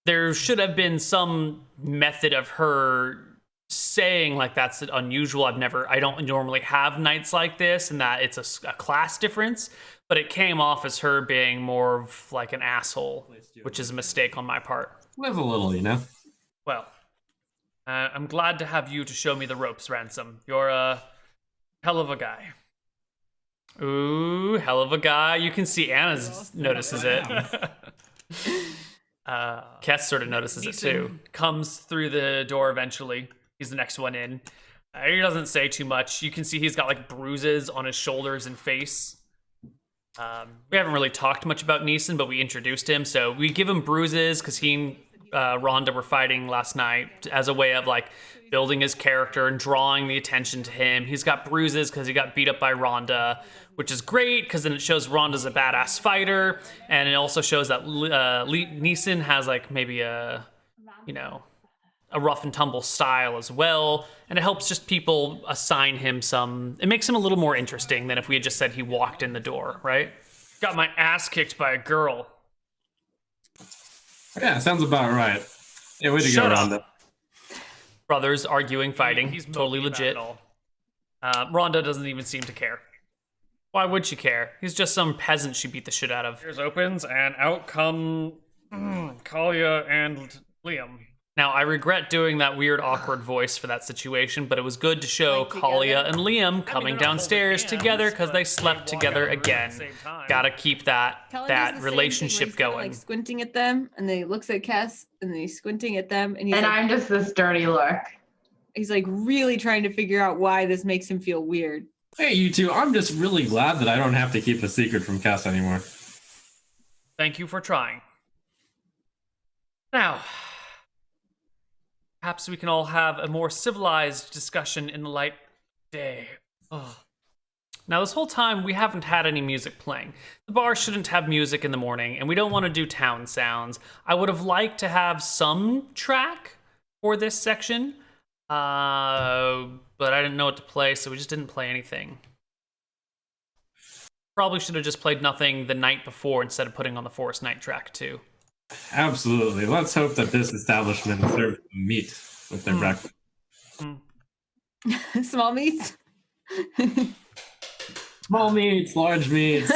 There should have been some method of her saying like that's unusual. I don't normally have nights like this, and that it's a class difference. But it came off as her being more of like an asshole, which is a mistake on my part. Live a little, Well, I'm glad to have you to show me the ropes, Ransom. You're a hell of a guy. Ooh, hell of a guy. You can see Anna notices it. Kess sort of notices it too. Comes through the door eventually. He's the next one in. He doesn't say too much. You can see he's got like bruises on his shoulders and face. We haven't really talked much about Neeson, but we introduced him. So we give him bruises because he and Rhonda were fighting last night as a way of like building his character and drawing the attention to him. He's got bruises because he got beat up by Rhonda, which is great because then it shows Rhonda's a badass fighter, and it also shows that Neeson has like maybe a rough and tumble style as well, and it helps just people assign him it makes him a little more interesting than if we had just said he walked in the door, right? Got my ass kicked by a girl. Yeah, sounds about right. Yeah, way to Shut go, up. Rhonda. Brothers arguing, fighting. He's totally legit. Rhonda doesn't even seem to care. Why would she care? He's just some peasant she beat the shit out of. Here's opens, and out come Kalia and Liam. Now, I regret doing that weird, awkward voice for that situation, but it was good to show Kalia and Liam coming downstairs together because they slept together again. Gotta keep that relationship going. Like squinting at them, and then he looks at Kess, and then he's squinting at them, and I'm just this dirty look. He's like really trying to figure out why this makes him feel weird. Hey, you two, I'm just really glad that I don't have to keep a secret from Kess anymore. Thank you for trying. Now, perhaps we can all have a more civilized discussion in the light of day. Oh. Now, this whole time, we haven't had any music playing. The bar shouldn't have music in the morning, and we don't want to do town sounds. I would have liked to have some track for this section, But I didn't know what to play, so we just didn't play anything. Probably should have just played nothing the night before instead of putting on the Forest Night track too. Absolutely. Let's hope that this establishment serves meat with their breakfast. Small meats. Small meats, large meats.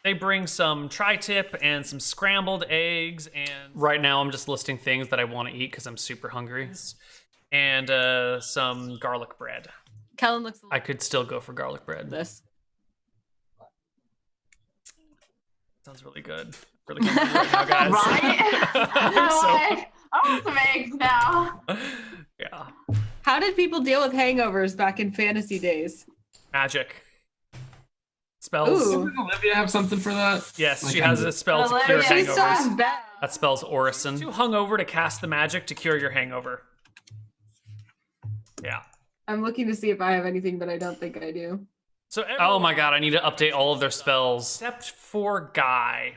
They bring some tri-tip and some scrambled eggs, and right now I'm just listing things that I want to eat because I'm super hungry. And some garlic bread. Kellen looks. I could still go for garlic bread. This sounds really good. Really good right now, guys. Right? I want some eggs now. Yeah. How did people deal with hangovers back in fantasy days? Magic. Spells. Doesn't Olivia have something for that? Yes, she has a spell to cure Olivia. hangovers. Bad. That spell's Orison. Too hungover to cast the magic to cure your hangover. Yeah. I'm looking to see if I have anything, but I don't think I do. So, oh my god, I need to update all of their spells. Except for Guy.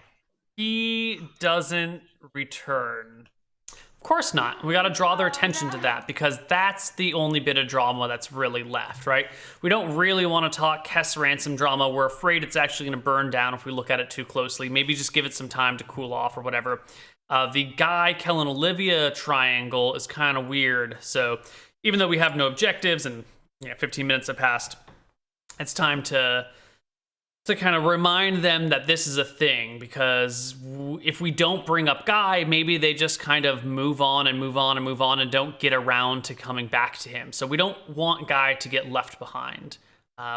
He doesn't return. Of course not. We got to draw their attention to that because that's the only bit of drama that's really left, right? We don't really want to talk Kess ransom drama. We're afraid it's actually going to burn down if we look at it too closely. Maybe just give it some time to cool off or whatever. The Guy, Kellen, Olivia triangle is kind of weird. So even though we have no objectives and 15 minutes have passed, it's time to kind of remind them that this is a thing, because if we don't bring up Guy, maybe they just kind of move on and don't get around to coming back to him. So we don't want Guy to get left behind.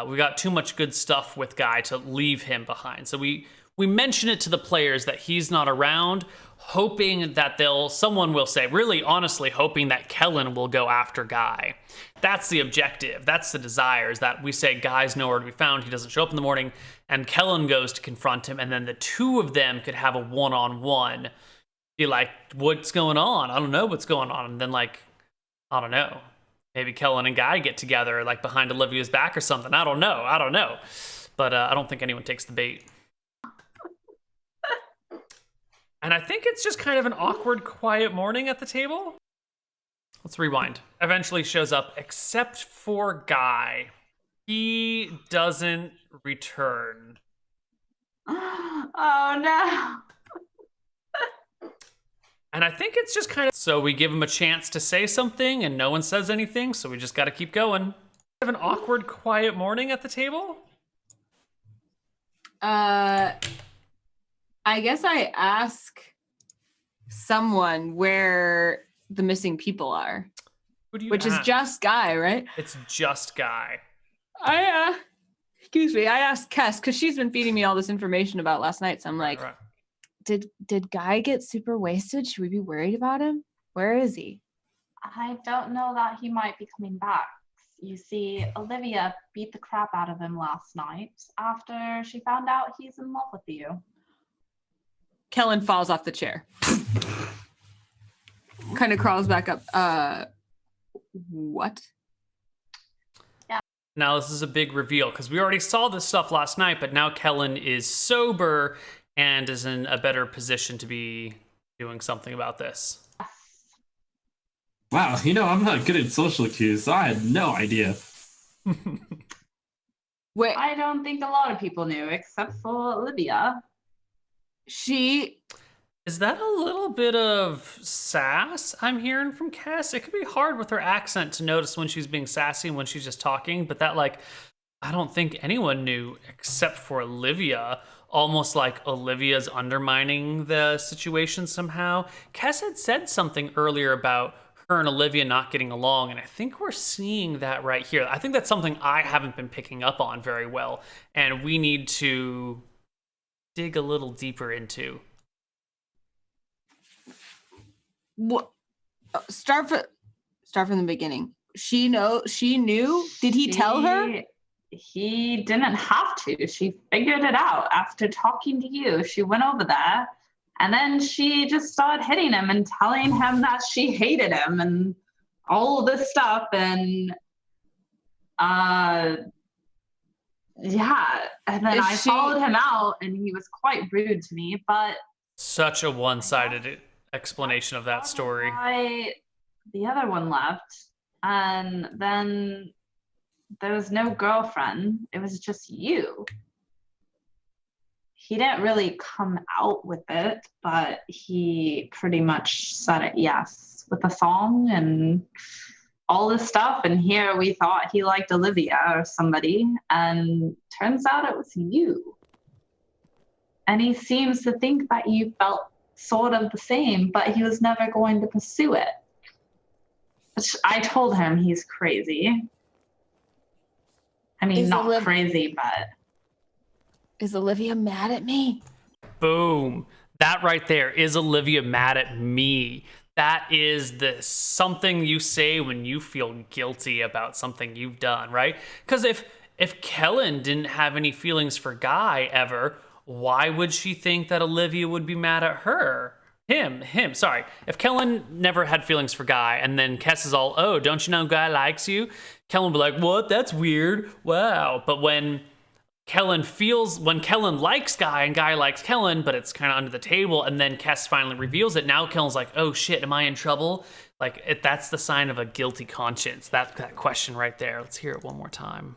We got too much good stuff with Guy to leave him behind. So we mention it to the players that he's not around, hoping that someone will say, really honestly hoping that Kellen will go after Guy. That's the objective. That's the desire, is that we say Guy's nowhere to be found. He doesn't show up in the morning, and Kellen goes to confront him, and then the two of them could have a one-on-one. Be like, what's going on? I don't know what's going on. And then I don't know. Maybe Kellen and Guy get together behind Olivia's back or something. I don't know. But I don't think anyone takes the bait. And I think it's just kind of an awkward, quiet morning at the table. Let's rewind. Eventually shows up, except for Guy. He doesn't return. Oh, no. And I think it's just kind of... So we give him a chance to say something, and no one says anything, so we just got to keep going. Have an awkward, quiet morning at the table? I guess I ask someone where the missing people are. Which is just Guy, right? It's just Guy. Excuse me. I asked Kess because she's been feeding me all this information about last night. So I'm like, Right. Did Guy get super wasted? Should we be worried about him? Where is he? I don't know that he might be coming back. You see, Olivia beat the crap out of him last night after she found out he's in love with you. Kellen falls off the chair. Kind of crawls back up. What? Now this is a big reveal because we already saw this stuff last night, but now Kellen is sober and is in a better position to be doing something about this. Wow, I'm not good at social cues, so I had no idea. Wait, I don't think a lot of people knew, except for Olivia. Is that a little bit of sass I'm hearing from Kess? It could be hard with her accent to notice when she's being sassy and when she's just talking, but that I don't think anyone knew except for Olivia. Almost like Olivia's undermining the situation somehow. Kess had said something earlier about her and Olivia not getting along, and I think we're seeing that right here. I think that's something I haven't been picking up on very well, and we need to dig a little deeper into. What? Start from the beginning. She knew. Did he tell her? He didn't have to. She figured it out after talking to you. She went over there, and then she just started hitting him and telling him that she hated him and all of this stuff. And yeah. And then I followed him out, and he was quite rude to me. But such a one-sided explanation of that story. the other one left, and then there was no girlfriend. It was just you. He didn't really come out with it, but he pretty much said it yes with a song and all this stuff. And here we thought he liked Olivia or somebody, and turns out it was you. And he seems to think that you felt sort of the same, but he was never going to pursue it. Which I told him he's crazy. I mean, not crazy, but... Is Olivia mad at me? Boom. That right there. Is Olivia mad at me? That is the something you say when you feel guilty about something you've done, right? Because if Kellen didn't have any feelings for Guy ever, why would she think that Olivia would be mad at her? Him, sorry. If Kellen never had feelings for Guy, and then Kess is all, oh, don't you know Guy likes you? Kellen would be like, what? That's weird. Wow. But when Kellen likes Guy and Guy likes Kellen, but it's kind of under the table, and then Kess finally reveals it, now Kellen's like, oh shit, am I in trouble? Like, that's the sign of a guilty conscience. That question right there. Let's hear it one more time.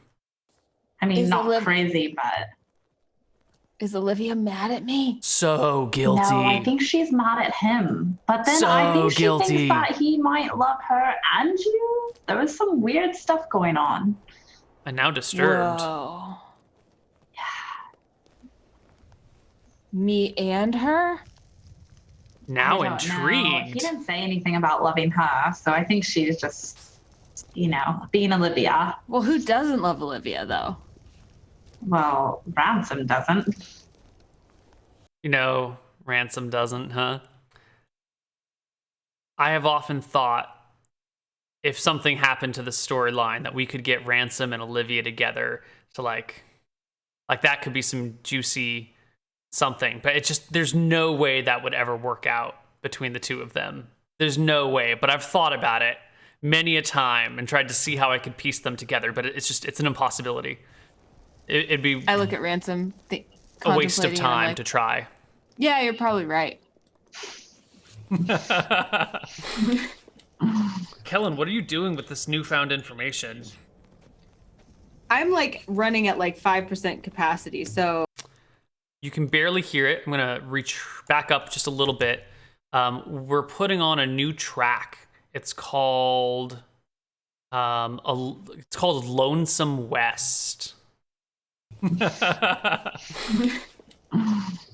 I mean, not crazy, but... Is Olivia mad at me? So guilty. No, I think she's mad at him. But then I think she thinks that he might love her and you. There was some weird stuff going on. And now disturbed. Whoa. Me and her? Now intrigued. Know. He didn't say anything about loving her, so I think she's just, being Olivia. Well, who doesn't love Olivia, though? Well, Ransom doesn't. Ransom doesn't, huh? I have often thought if something happened to the storyline that we could get Ransom and Olivia together to like that could be some juicy something, but there's no way that would ever work out between the two of them. There's no way, but I've thought about it many a time and tried to see how I could piece them together, but it's an impossibility. It'd be I look at Ransom, a waste of time to try. Yeah, you're probably right. Kellen, what are you doing with this newfound information? I'm running at 5% capacity, so you can barely hear it. I'm gonna reach back up just a little bit. We're putting on a new track. It's called Lonesome West.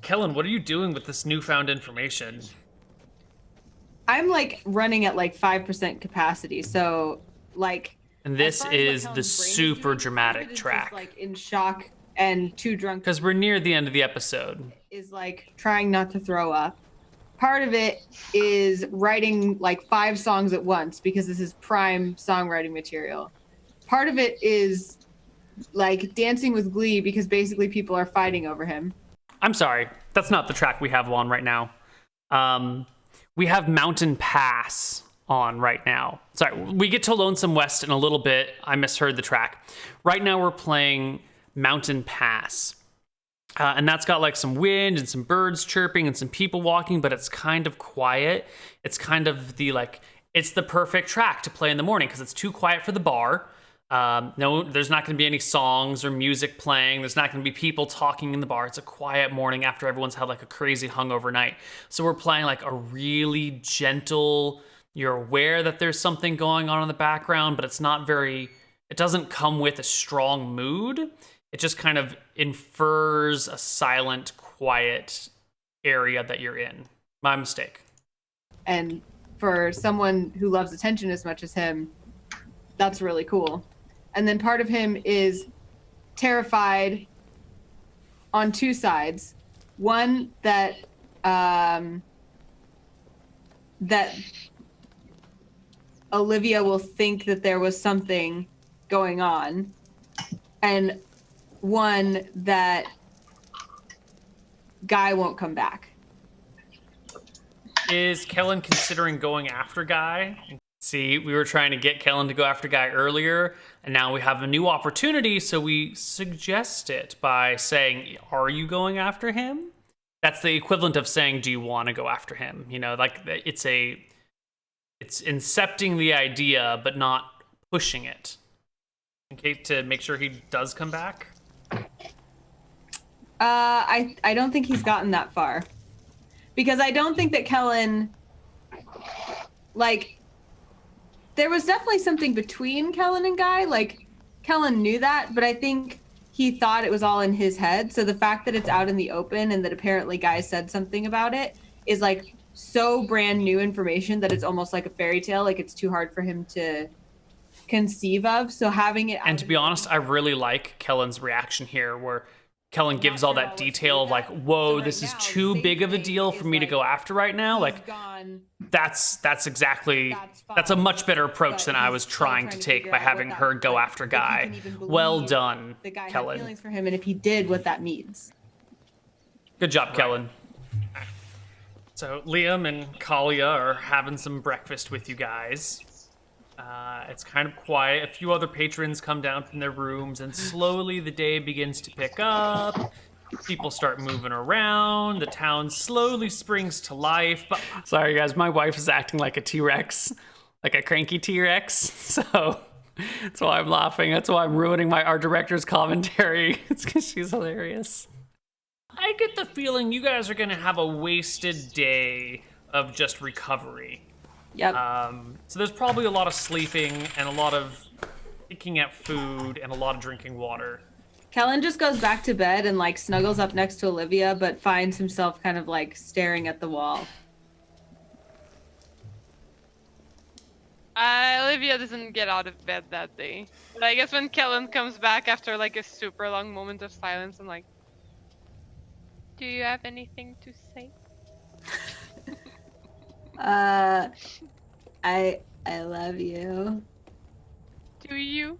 Kellen, what are you doing with this newfound information? I'm running at 5% capacity, so and this is the super dramatic track. Just, in shock and too drunk. Because we're near the end of the episode. Is trying not to throw up. Part of it is writing 5 songs at once because this is prime songwriting material. Part of it is dancing with glee because basically people are fighting over him. I'm sorry, that's not the track we have on right now. We have Mountain Pass on right now. Sorry, we get to Lonesome West in a little bit. I misheard the track. Right now we're playing Mountain Pass. And that's got some wind and some birds chirping and some people walking, but it's kind of quiet. It's kind of it's the perfect track to play in the morning because it's too quiet for the bar. No, there's not going to be any songs or music playing. There's not going to be people talking in the bar. It's a quiet morning after everyone's had a crazy hungover night. So we're playing a really gentle, you're aware that there's something going on in the background, but it doesn't come with a strong mood. It just kind of infers a silent, quiet area that you're in. My mistake. And for someone who loves attention as much as him, that's really cool. And then part of him is terrified on 2 sides. One, that Olivia will think that there was something going on. And one, that Guy won't come back. Is Kellen considering going after Guy? See, we were trying to get Kellen to go after Guy earlier, and now we have a new opportunity, so we suggest it by saying, are you going after him? That's the equivalent of saying, do you want to go after him? It's It's incepting the idea, but not pushing it. In case to make sure he does come back. I don't think he's gotten that far, because I don't think that Kellen, like, there was definitely something between Kellen and Guy. Like, Kellen knew that, but I think he thought it was all in his head. So the fact that it's out in the open and that apparently Guy said something about it is like so brand new information that it's almost like a fairy tale. Like, it's too hard for him to conceive of. So having it, and to be honest, I really like Kellen's reaction here, where Kellen gives all that detail of like, whoa, this is too big of a deal for me to go after right now. Like, that's a much better approach than I was trying to take by having her go after Guy. Well done, Kellen. Feelings for him, and if he did, what that means. Good job, Kellen. So Liam and Kalia are having some breakfast with you guys. It's kind of quiet. A few other patrons come down from their rooms, and slowly the day begins to pick up. People start moving around. The town slowly springs to life. But sorry, guys, my wife is acting like a T-Rex, like a cranky T-Rex. So that's why I'm laughing. That's why I'm ruining my art director's commentary. It's because she's hilarious. I get the feeling you guys are gonna have a wasted day of just recovery. Yep. So there's probably a lot of sleeping and a lot of picking at food and a lot of drinking water. Kellen just goes back to bed and like snuggles up next to Olivia, but finds himself kind of like staring at the wall. Olivia doesn't get out of bed that day. But I guess when Kellen comes back after like a super long moment of silence, I'm like, do you have anything to say? I love you. Do you?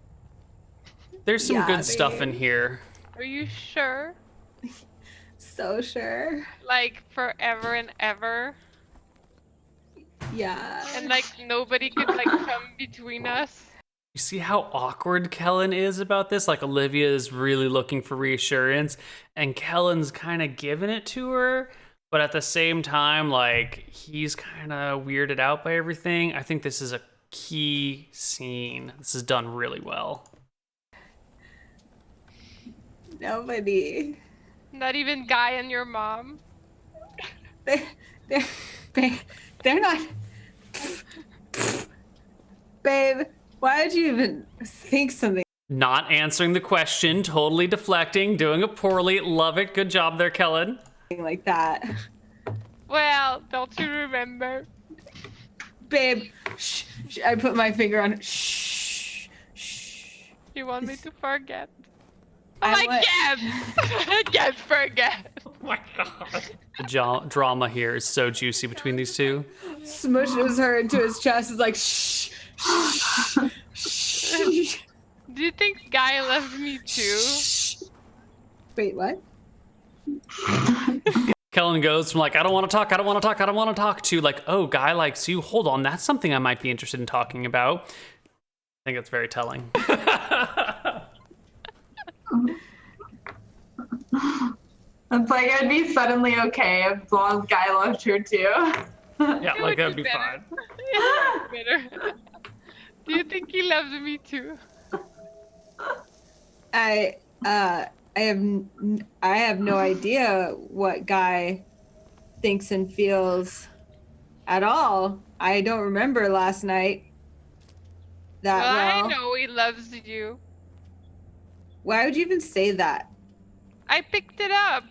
There's some Yeah, good stuff in babe. here. Are you sure? So sure. Like forever and ever? Yeah. And like nobody could like come between us? You see how awkward Kellen is about this? Like, Olivia is really looking for reassurance, and Kellen's kind of giving it to her, but at the same time, like, he's kind of weirded out by everything. I think this is a key scene. This is done really well. Nobody. Not even Guy and your mom? They're not. Babe, why did you even think something Not answering the question, totally deflecting, doing it poorly. Love it. Good job there, Kellen. like that? Well, don't you remember? Babe, shh, shh. I put my finger on. Shh, shh. You want me to forget? I I can't forget. Oh my god. The drama here is so juicy between these two. Smushes her into his chest. Is like shh, shh, shh. Do you think Guy loves me too? Wait, what? Kellen goes from like, I don't want to talk, I don't want to talk, I don't want to talk, to like, oh, Guy likes you. Hold on, that's something I might be interested in talking about. I think that's very telling. It's like it'd be suddenly okay as long as Guy loved her too. Yeah, It like that would be be better. fine. It would be better. Do you think he loves me too? I have no idea what Guy thinks and feels at all. I don't remember last night that well. I know he loves you. Why would you even say that? I picked it up.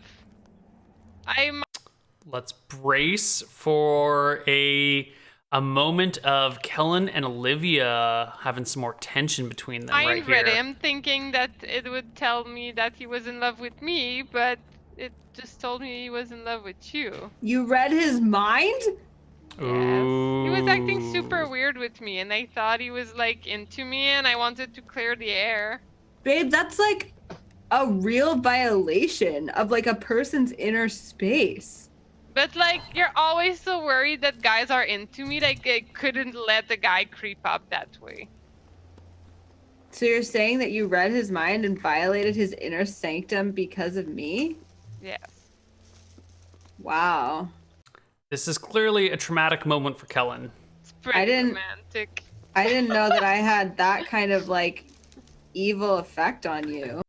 Let's brace for a moment of Kellen and Olivia having some more tension between them I right read here. him thinking that it would tell me that he was in love with me, but it just told me he was in love with you. You read his mind? Ooh. He was acting super weird with me, and I thought he was like into me, and I wanted to clear the air. Babe, that's like a real violation of like a person's inner space. But like, you're always so worried that guys are into me, like I couldn't let the guy creep up that way. So you're saying that you read his mind and violated his inner sanctum because of me? Yes. Wow. This is clearly a traumatic moment for Kellen. It's pretty didn't- romantic. I didn't know that I had that kind of like evil effect on you.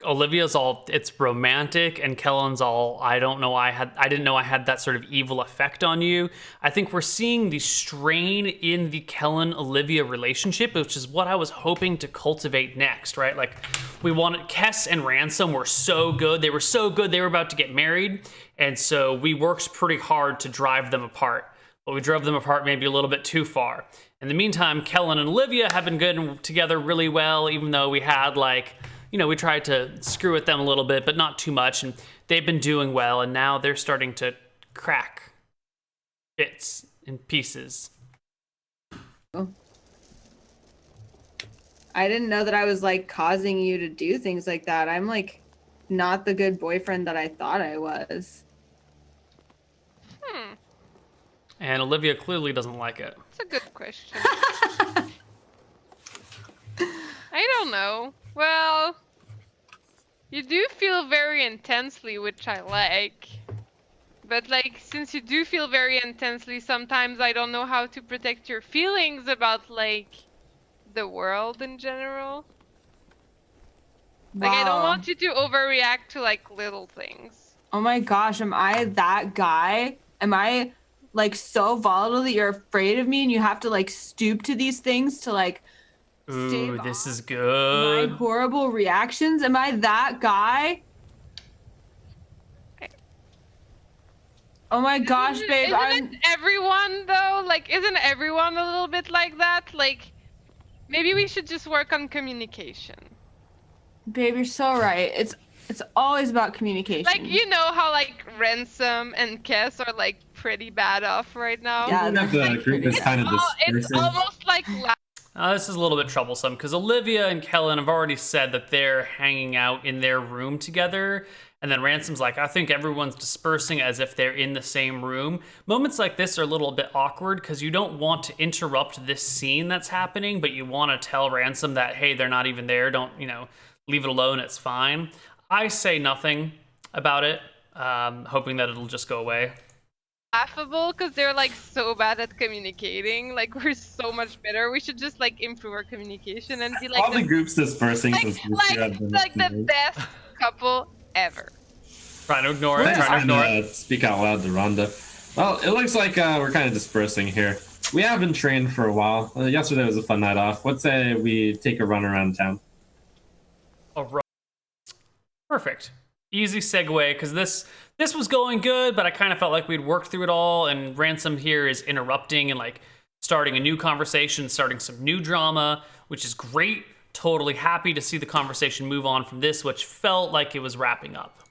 Olivia's all it's romantic, and Kellen's all I didn't know I had that sort of evil effect on you. I think we're seeing the strain in the Kellen-Olivia relationship, which is what I was hoping to cultivate next, right? Like we wanted Kess and Ransom were so good. They were so good they were about to get married, and so we worked pretty hard to drive them apart. But we drove them apart maybe a little bit too far. In the meantime, Kellen and Olivia have been good together really well, even though we had we tried to screw with them a little bit, but not too much. And they've been doing well, and now they're starting to crack bits and pieces. Oh. I didn't know that I was like causing you to do things like that. I'm like not the good boyfriend that I thought I was. And Olivia clearly doesn't like it. That's a good question. I don't know. Well, you do feel very intensely, which I like. But like, since you do feel very intensely, sometimes I don't know how to protect your feelings about like the world in general. Like, I don't want you to overreact to like little things. Oh my gosh, am I that guy? Am I like so volatile that you're afraid of me and you have to like stoop to these things to like Ooh, this is my good. horrible reactions? Am I that guy? Oh my gosh, babe. Isn't everyone though? Like, isn't everyone a little bit like that? Like, maybe we should just work on communication. Babe, you're so right. It's always about communication. Like, you know how like Ransom and Kess are like pretty bad off right now? Yeah, The group is kind of It's dispersing. almost like This is a little bit troublesome because Olivia and Kellen have already said that they're hanging out in their room together. And then Ransom's like, I think everyone's dispersing as if they're in the same room. Moments like this are a little bit awkward because you don't want to interrupt this scene that's happening, but you want to tell Ransom that, hey, they're not even there. Don't, leave it alone. It's fine. I say nothing about it, hoping that it'll just go away. laughable because they're like so bad at communicating. Like, we're so much better. We should just like improve our communication and be like All the groups dispersing since this year have been like the best couple ever. Trying to ignore it. Trying Trying to ignore it. Speak out loud to Rhonda. Well, it looks like we're kind of dispersing here. We haven't trained for a while. Yesterday was a fun night off. Let's say we take a run around town. All right. Perfect. Easy segue, because this was going good, but I kind of felt like we'd worked through it all, and Ransom here is interrupting and like starting a new conversation, starting some new drama, which is great. Totally happy to see the conversation move on from this, which felt like it was wrapping up.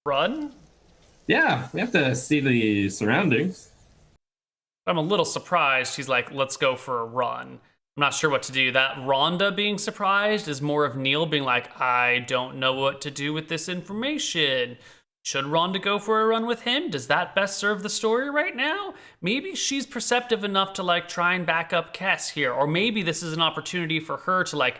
Run? Yeah, we have to see the surroundings. I'm a little surprised she's like, let's go for a run. I'm not sure what to do. That Rhonda being surprised is more of Neal being like, I don't know what to do with this information. Should Rhonda go for a run with him? Does that best serve the story right now? Maybe she's perceptive enough to like try and back up Kess here. Or maybe this is an opportunity for her to like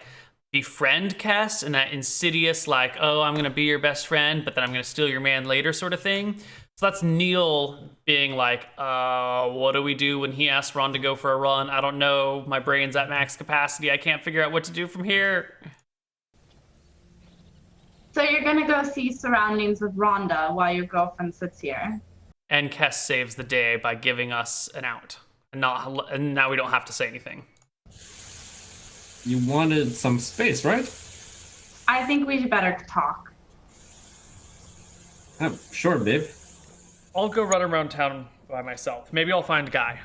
befriend Kess in that insidious like, oh, I'm going to be your best friend, but then I'm going to steal your man later sort of thing. So that's Neal being like, what do we do when he asks Ron to go for a run? I don't know. My brain's at max capacity. I can't figure out what to do from here. So you're gonna go see surroundings with Rhonda while your girlfriend sits here. And Kess saves the day by giving us an out. And now we don't have to say anything. You wanted some space, right? I think we should better talk. Sure, babe. I'll go run around town by myself. Maybe I'll find a guy.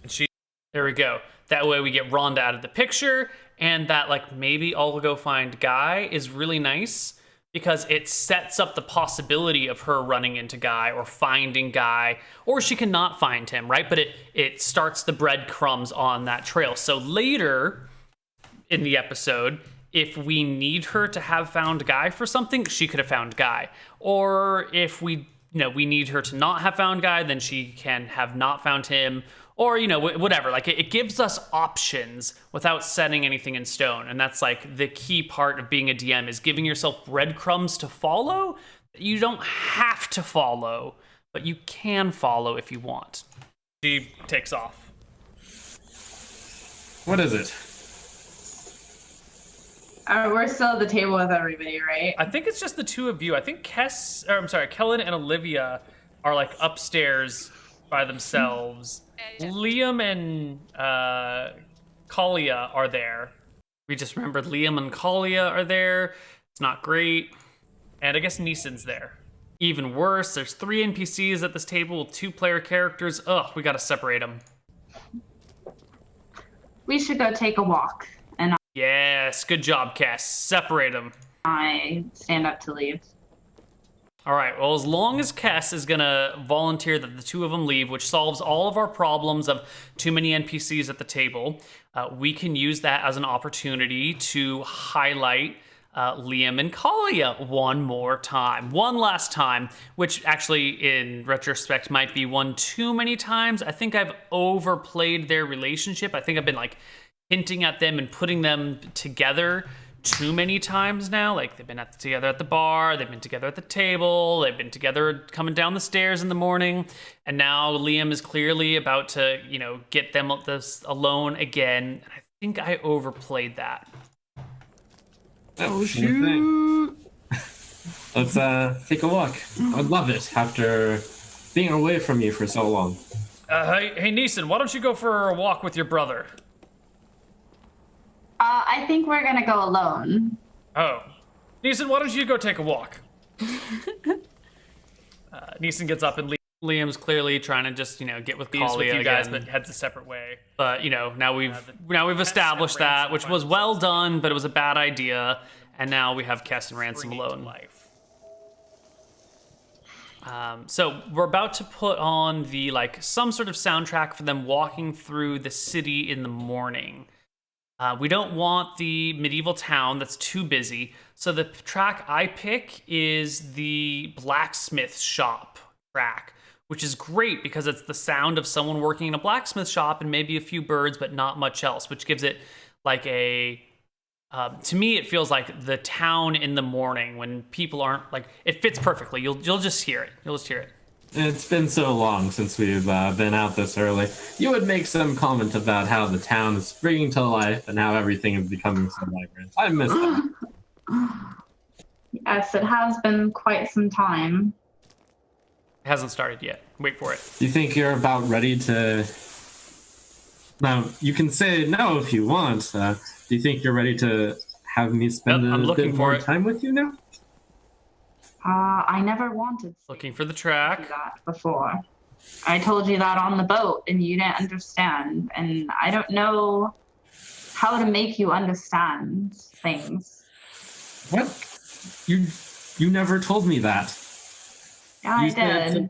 And there we go. That way we get Rhonda out of the picture, and that like maybe I'll go find Guy is really nice because it sets up the possibility of her running into Guy or finding Guy, or she cannot find him, right? But it starts the breadcrumbs on that trail. So later in the episode, if we need her to have found Guy for something, she could have found Guy. Or if we need her to not have found Guy, then she can have not found him, or, whatever. Like, it gives us options without setting anything in stone. And that's, like, the key part of being a DM is giving yourself breadcrumbs to follow. You don't have to follow, but you can follow if you want. She takes off. What is it? We're still at the table with everybody, right? I think it's just the two of you. I think Kellen and Olivia are like upstairs by themselves. Liam and Kalia are there. We just remembered Liam and Kalia are there. It's not great. And I guess Neeson's there. Even worse, there's 3 NPCs at this table with 2 player characters. Ugh, we gotta separate them. We should go take a walk. And Yes, good job, Kess. Separate them. I stand up to leave. All right, well, as long as Kess is gonna volunteer that the 2 of them leave, which solves all of our problems of too many NPCs at the table, we can use that as an opportunity to highlight Liam and Kalia one last time, which actually in retrospect might be one too many times. I think I've overplayed their relationship. I think I've been like hinting at them and putting them together too many times now. Like they've been together at the bar, they've been together at the table, they've been together coming down the stairs in the morning, and now Liam is clearly about to, get them this alone again. And I think I overplayed that. Oh, shoot. Let's take a walk. I'd love it after being away from you for so long. Hey, Neeson, why don't you go for a walk with your brother? I think we're gonna go alone. Oh. Neeson, why don't you go take a walk? Neeson gets up and Liam's clearly trying to just, get with Kalia with you guys, but heads a separate way. But, now we've established that, which was well done, but it was a bad idea. And now we have Kess and Ransom alone. So we're about to put on the, some sort of soundtrack for them walking through the city in the morning. We don't want the medieval town that's too busy. So the track I pick is the blacksmith shop track, which is great because it's the sound of someone working in a blacksmith shop and maybe a few birds, but not much else, which gives it to me, it feels like the town in the morning when people aren't it fits perfectly. You'll just hear it. You'll just hear it. It's been so long since we've been out this early. You would make some comment about how the town is springing to life and how everything is becoming so vibrant. I miss that. Yes, it has been quite some time. It hasn't started yet. Wait for it. Do you think you're about ready to... Now, you can say no if you want. Do you think you're ready to have me spend a bit more time with you now? I never wanted to looking for the track. do that before. I told you that on the boat and you didn't understand. And I don't know how to make you understand things. What? You never told me that. Yeah, I did.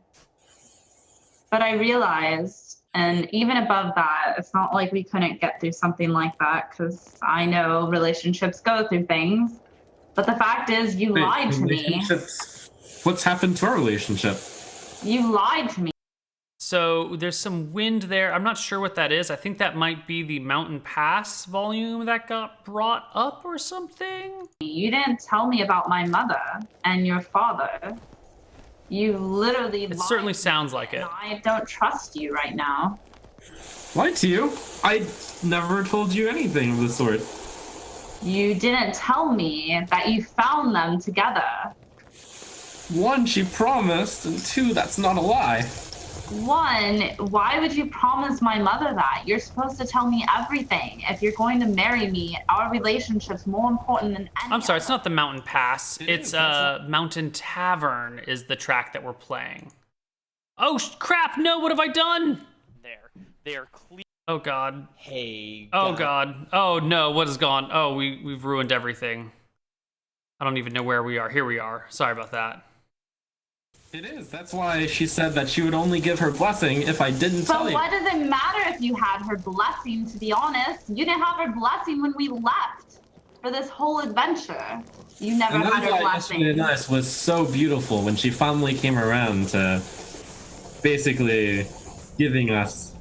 But I realized, and even above that, it's not like we couldn't get through something like that, because I know relationships go through things. But the fact is, you lied to me. What's happened to our relationship? You lied to me. So there's some wind there. I'm not sure what that is. I think that might be the Mountain Pass volume that got brought up or something. You didn't tell me about my mother and your father. You literally lied. It certainly sounds like it. I don't trust you right now. Lied to you? I never told you anything of the sort. You didn't tell me that you found them together. 1, she promised, and 2, that's not a lie. 1, why would you promise my mother that? You're supposed to tell me everything. If you're going to marry me, our relationship's more important than anything. I'm sorry, it's not the Mountain Pass. It's Mountain Tavern is the track that we're playing. Oh, crap, no, what have I done? They are clear. Oh, God. Hey. Oh, God. Oh, no, what has gone? Oh, we've ruined everything. I don't even know where we are. Here we are. Sorry about that. It is. That's why she said that she would only give her blessing if I didn't tell you. But what does it matter if you had her blessing, to be honest? You didn't have her blessing when we left for this whole adventure. You never had her blessing. Yesterday night was so beautiful when she finally came around to basically giving us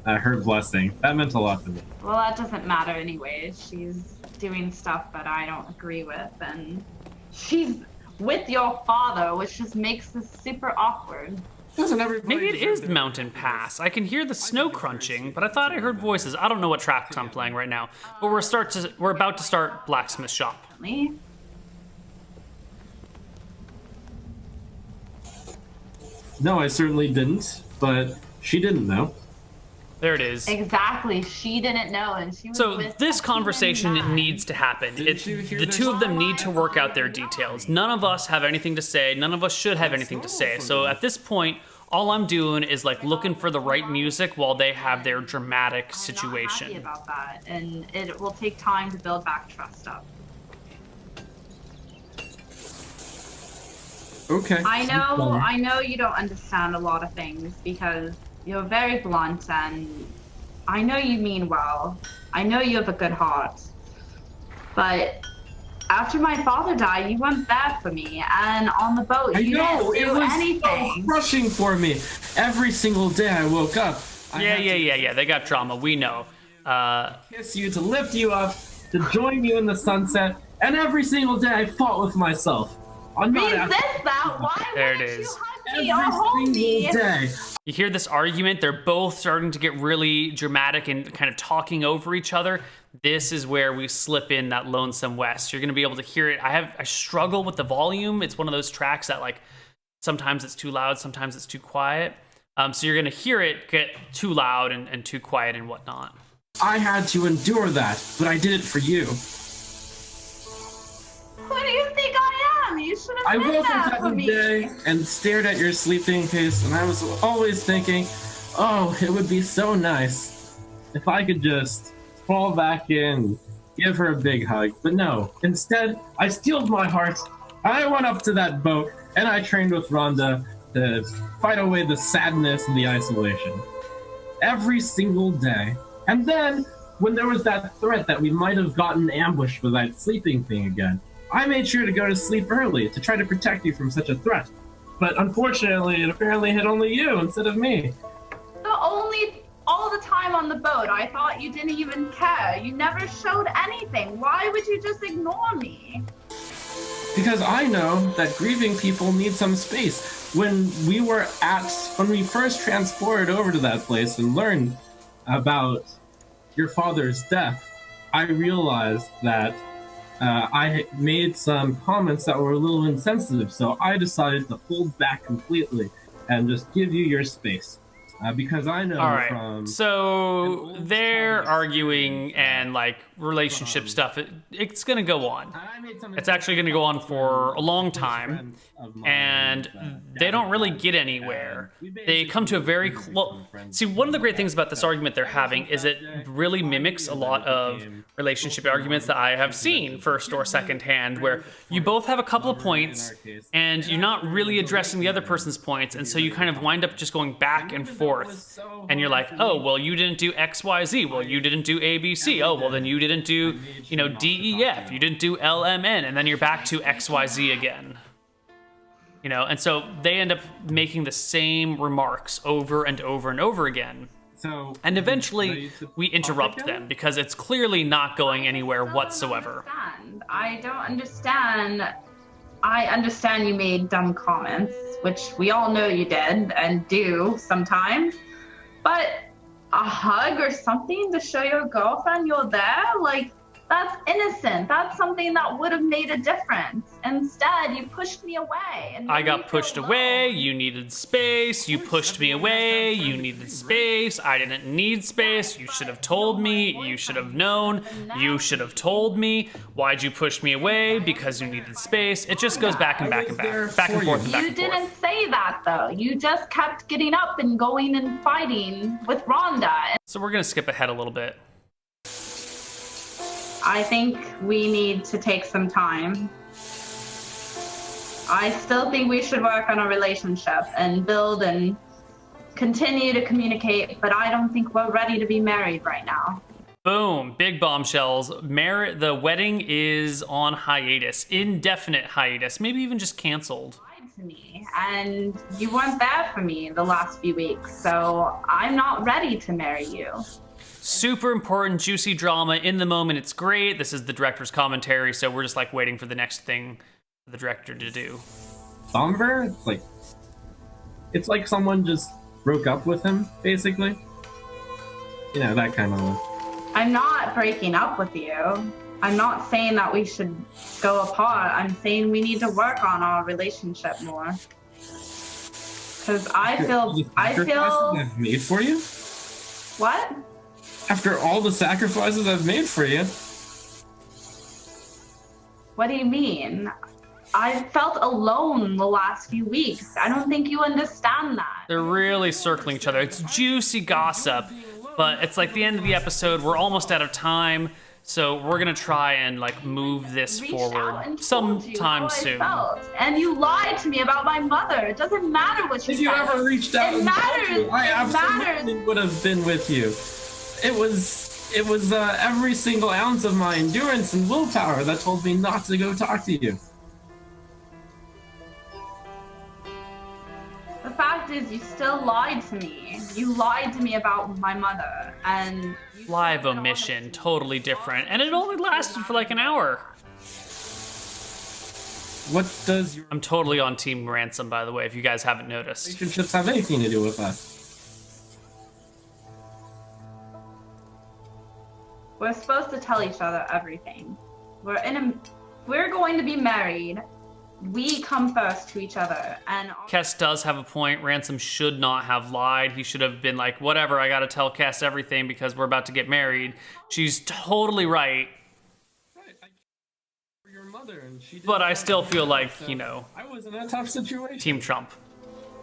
her blessing. That meant a lot to me. Well, that doesn't matter anyway. She's doing stuff that I don't agree with, and she's with your father, which just makes this super awkward. Doesn't everybody Maybe it deserve is to- the mountain pass. I can hear the snow crunching, but I thought I heard voices. I don't know what tracks I'm playing right now, but we're about to start blacksmith shop. No, I certainly didn't, but she didn't know. There it is. Exactly, she didn't know, and she was So with this us conversation even then. needs to happen. Didn't you hear The this? two of them need to work out their details. None of us have anything to say. None of us should have anything to say. So at this point, all I'm doing is like looking for the right music while they have their dramatic I'm not situation. happy about that, and it will take time to build back trust up. Okay. I know you don't understand a lot of things because you're very blunt, and I know you mean well. I know you have a good heart. But after my father died, you weren't there for me, and on the boat, I you know, didn't it do was anything. so crushing for me. Every single day I woke up. I had to Yeah. They got drama. We know. kiss you, to lift you up, to join you in the sunset, and every single day I fought with myself. I'm not Resist that. Why There it wouldn't you is. hug me or hold every me? single day. You hear this argument, they're both starting to get really dramatic and kind of talking over each other. This is where we slip in that Lonesome West. You're going to be able to hear it. I struggle with the volume. It's one of those tracks that like sometimes it's too loud, sometimes it's too quiet. So you're going to hear it get too loud and too quiet and whatnot. I had to endure that, but I did it for you. Who do you think I am? You should I have been woke up there for every me. day and stared at your sleeping face, and I was always thinking, oh, it would be so nice if I could just fall back in, give her a big hug. But no, instead, I steeled my heart. I went up to that boat, and I trained with Rhonda to fight away the sadness and the isolation. Every single day. And then, when there was that threat that we might have gotten ambushed with that sleeping thing again, I made sure to go to sleep early to try to protect you from such a threat. But unfortunately, it apparently hit only you instead of me. All the time on the boat, I thought you didn't even care. You never showed anything. Why would you just ignore me? Because I know that grieving people need some space. When we first transported over to that place and learned about your father's death, I realized that I had made some comments that were a little insensitive, so I decided to hold back completely and just give you your space. Because I know All right. from... So they're arguing and like relationship stuff. It's going to go on. It's actually going to go on for a long time, and they don't really get anywhere. They come to a very see, one of the great things about this argument they're having is it really mimics a lot of relationship arguments that I have seen first or second hand, where you both have a couple of points and you're not really addressing the other person's points, and so you kind of wind up just going back and forth. And you're like, oh, well, you didn't do XYZ. Well, you didn't do ABC. Oh, well, then you didn't do, DEF. You didn't do LMN. And then you're back to XYZ again. And so they end up making the same remarks over and over and over again. And eventually we interrupt them because it's clearly not going anywhere whatsoever. I don't understand. I understand you made dumb comments, which we all know you did and do sometimes, but a hug or something to show your girlfriend you're there, like, that's innocent. That's something that would have made a difference. Instead, you pushed me away. And I got pushed away. You needed space. You pushed me away. You needed space. I didn't need space. You should have told me. You should have known. You should have told me. Why'd you push me away? Because you needed space. It just goes back and back and back. Back and forth and back You and forth. didn't say that, though. You just kept getting up and going and fighting with Rhonda. So we're going to skip ahead a little bit. I think we need to take some time. I still think we should work on a relationship and build and continue to communicate, but I don't think we're ready to be married right now. Boom, big bombshells. The wedding is on hiatus, indefinite hiatus, maybe even just canceled. Lied to me, and you weren't there for me the last few weeks, so I'm not ready to marry you. Super important, juicy drama in the moment. It's great. This is the director's commentary, so we're just like waiting for the next thing for the director to do. Somber? It's like someone just broke up with him, basically. You know, that kind of look. I'm not breaking up with you. I'm not saying that we should go apart. I'm saying we need to work on our relationship more. Because I feel. I've made for you? What? After all the sacrifices I've made for you. What do you mean? I felt alone the last few weeks. I don't think you understand that. They're really circling each other. It's juicy gossip, but it's like the end of the episode. We're almost out of time, so we're gonna try and like move this forward sometime soon. And you lied to me about my mother. It doesn't matter what you If you said. ever reached out It and matters. told me, I absolutely would have been with you. It was every single ounce of my endurance and willpower that told me not to go talk to you. The fact is, you still lied to me. You lied to me about my mother, and Live omission, totally different, and it only lasted for like an hour. What does your I'm totally on Team Ransom, by the way, if you guys haven't noticed. relationships have anything to do with us? we're supposed to tell each other everything. We're going to be married. We come first to each other, and Kess does have a point. Ransom should not have lied. He should have been like, whatever, I gotta tell Kess everything because we're about to get married. She's totally right. Right, I for your mother, and she didn't But I want still to feel do like, that, you know, I was in a tough situation. Team Trump.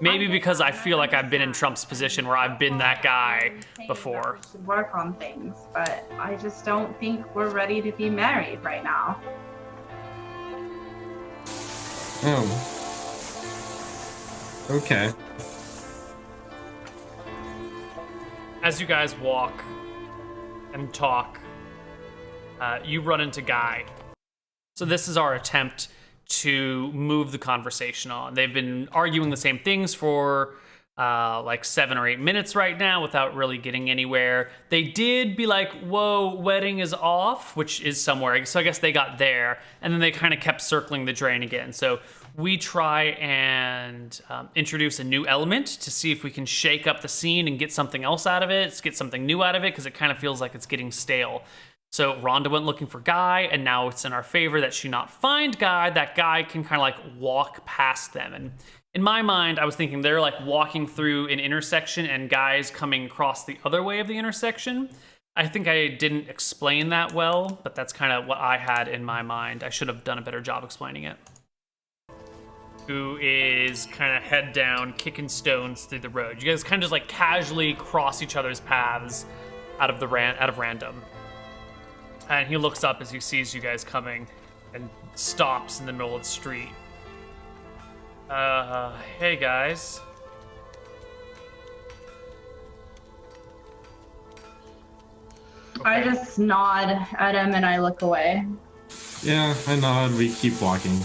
Maybe because I feel like I've been in Trump's position where I've been that guy before. We should work on things, but I just don't think we're ready to be married right now. Oh. Okay. As you guys walk and talk, you run into Guy. So this is our attempt to move the conversation on. They've been arguing the same things for like 7 or 8 minutes right now without really getting anywhere. They did be like, whoa, wedding is off, which is somewhere. So I guess they got there, and then they kind of kept circling the drain again. So we try and introduce a new element to see if we can shake up the scene and get something else out of it, get something new out of it, because it kind of feels like it's getting stale. So Rhonda went looking for Guy, and now it's in our favor that she not find Guy. That Guy can kind of like walk past them. And in my mind, I was thinking they're like walking through an intersection and Guy's coming across the other way of the intersection. I think I didn't explain that well, but that's kind of what I had in my mind. I should have done a better job explaining it. Who is kind of head down, kicking stones through the road. You guys kind of just like casually cross each other's paths out of random. And he looks up as he sees you guys coming and stops in the middle of the street. Hey guys. Okay. I just nod at him and I look away. Yeah, I nod. We keep walking.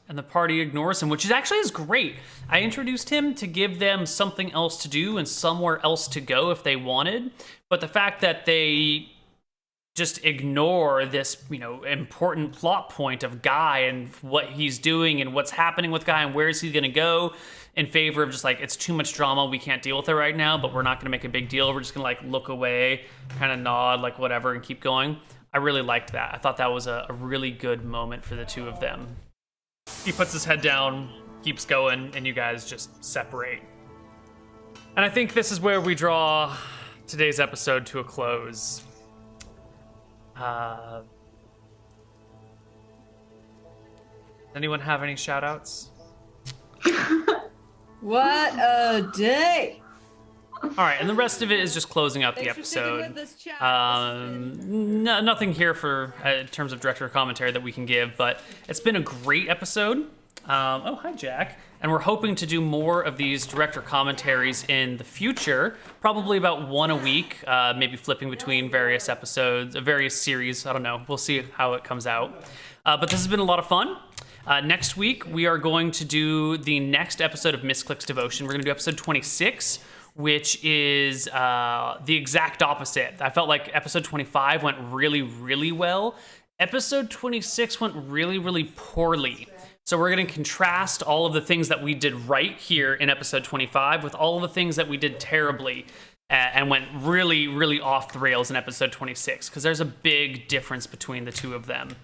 And the party ignores him, which is actually is great. I introduced him to give them something else to do and somewhere else to go if they wanted. But the fact that they just ignore this, you know, important plot point of Guy and what he's doing and what's happening with Guy and where is he going to go, in favor of just like, it's too much drama, we can't deal with it right now, but we're not going to make a big deal. We're just going to like look away, kind of nod, like whatever, and keep going. I really liked that. I thought that was a really good moment for the two of them. He puts his head down, keeps going, and you guys just separate. And I think this is where we draw today's episode to a close. Does anyone have any shout-outs? What a day! All right, and the rest of it is just closing out the episode. Nothing here for in terms of director commentary that we can give, but it's been a great episode. Oh, hi, Jack. And we're hoping to do more of these director commentaries in the future, probably about one a week, maybe flipping between various episodes, various series. I don't know. We'll see how it comes out. But this has been a lot of fun. Next week, we are going to do the next episode of Misclick's Devotion. We're going to do episode 26, which is the exact opposite. I felt like episode 25 went really, really well. Episode 26 went really, really poorly. So we're going to contrast all of the things that we did right here in episode 25 with all of the things that we did terribly and went really, really off the rails in episode 26, because there's a big difference between the two of them.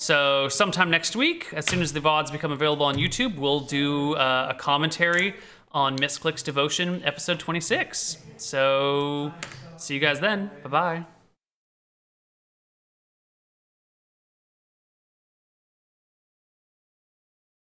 So sometime next week, as soon as the VODs become available on YouTube, we'll do a commentary on Miss Click's Devotion episode 26. So see you guys then. Bye-bye.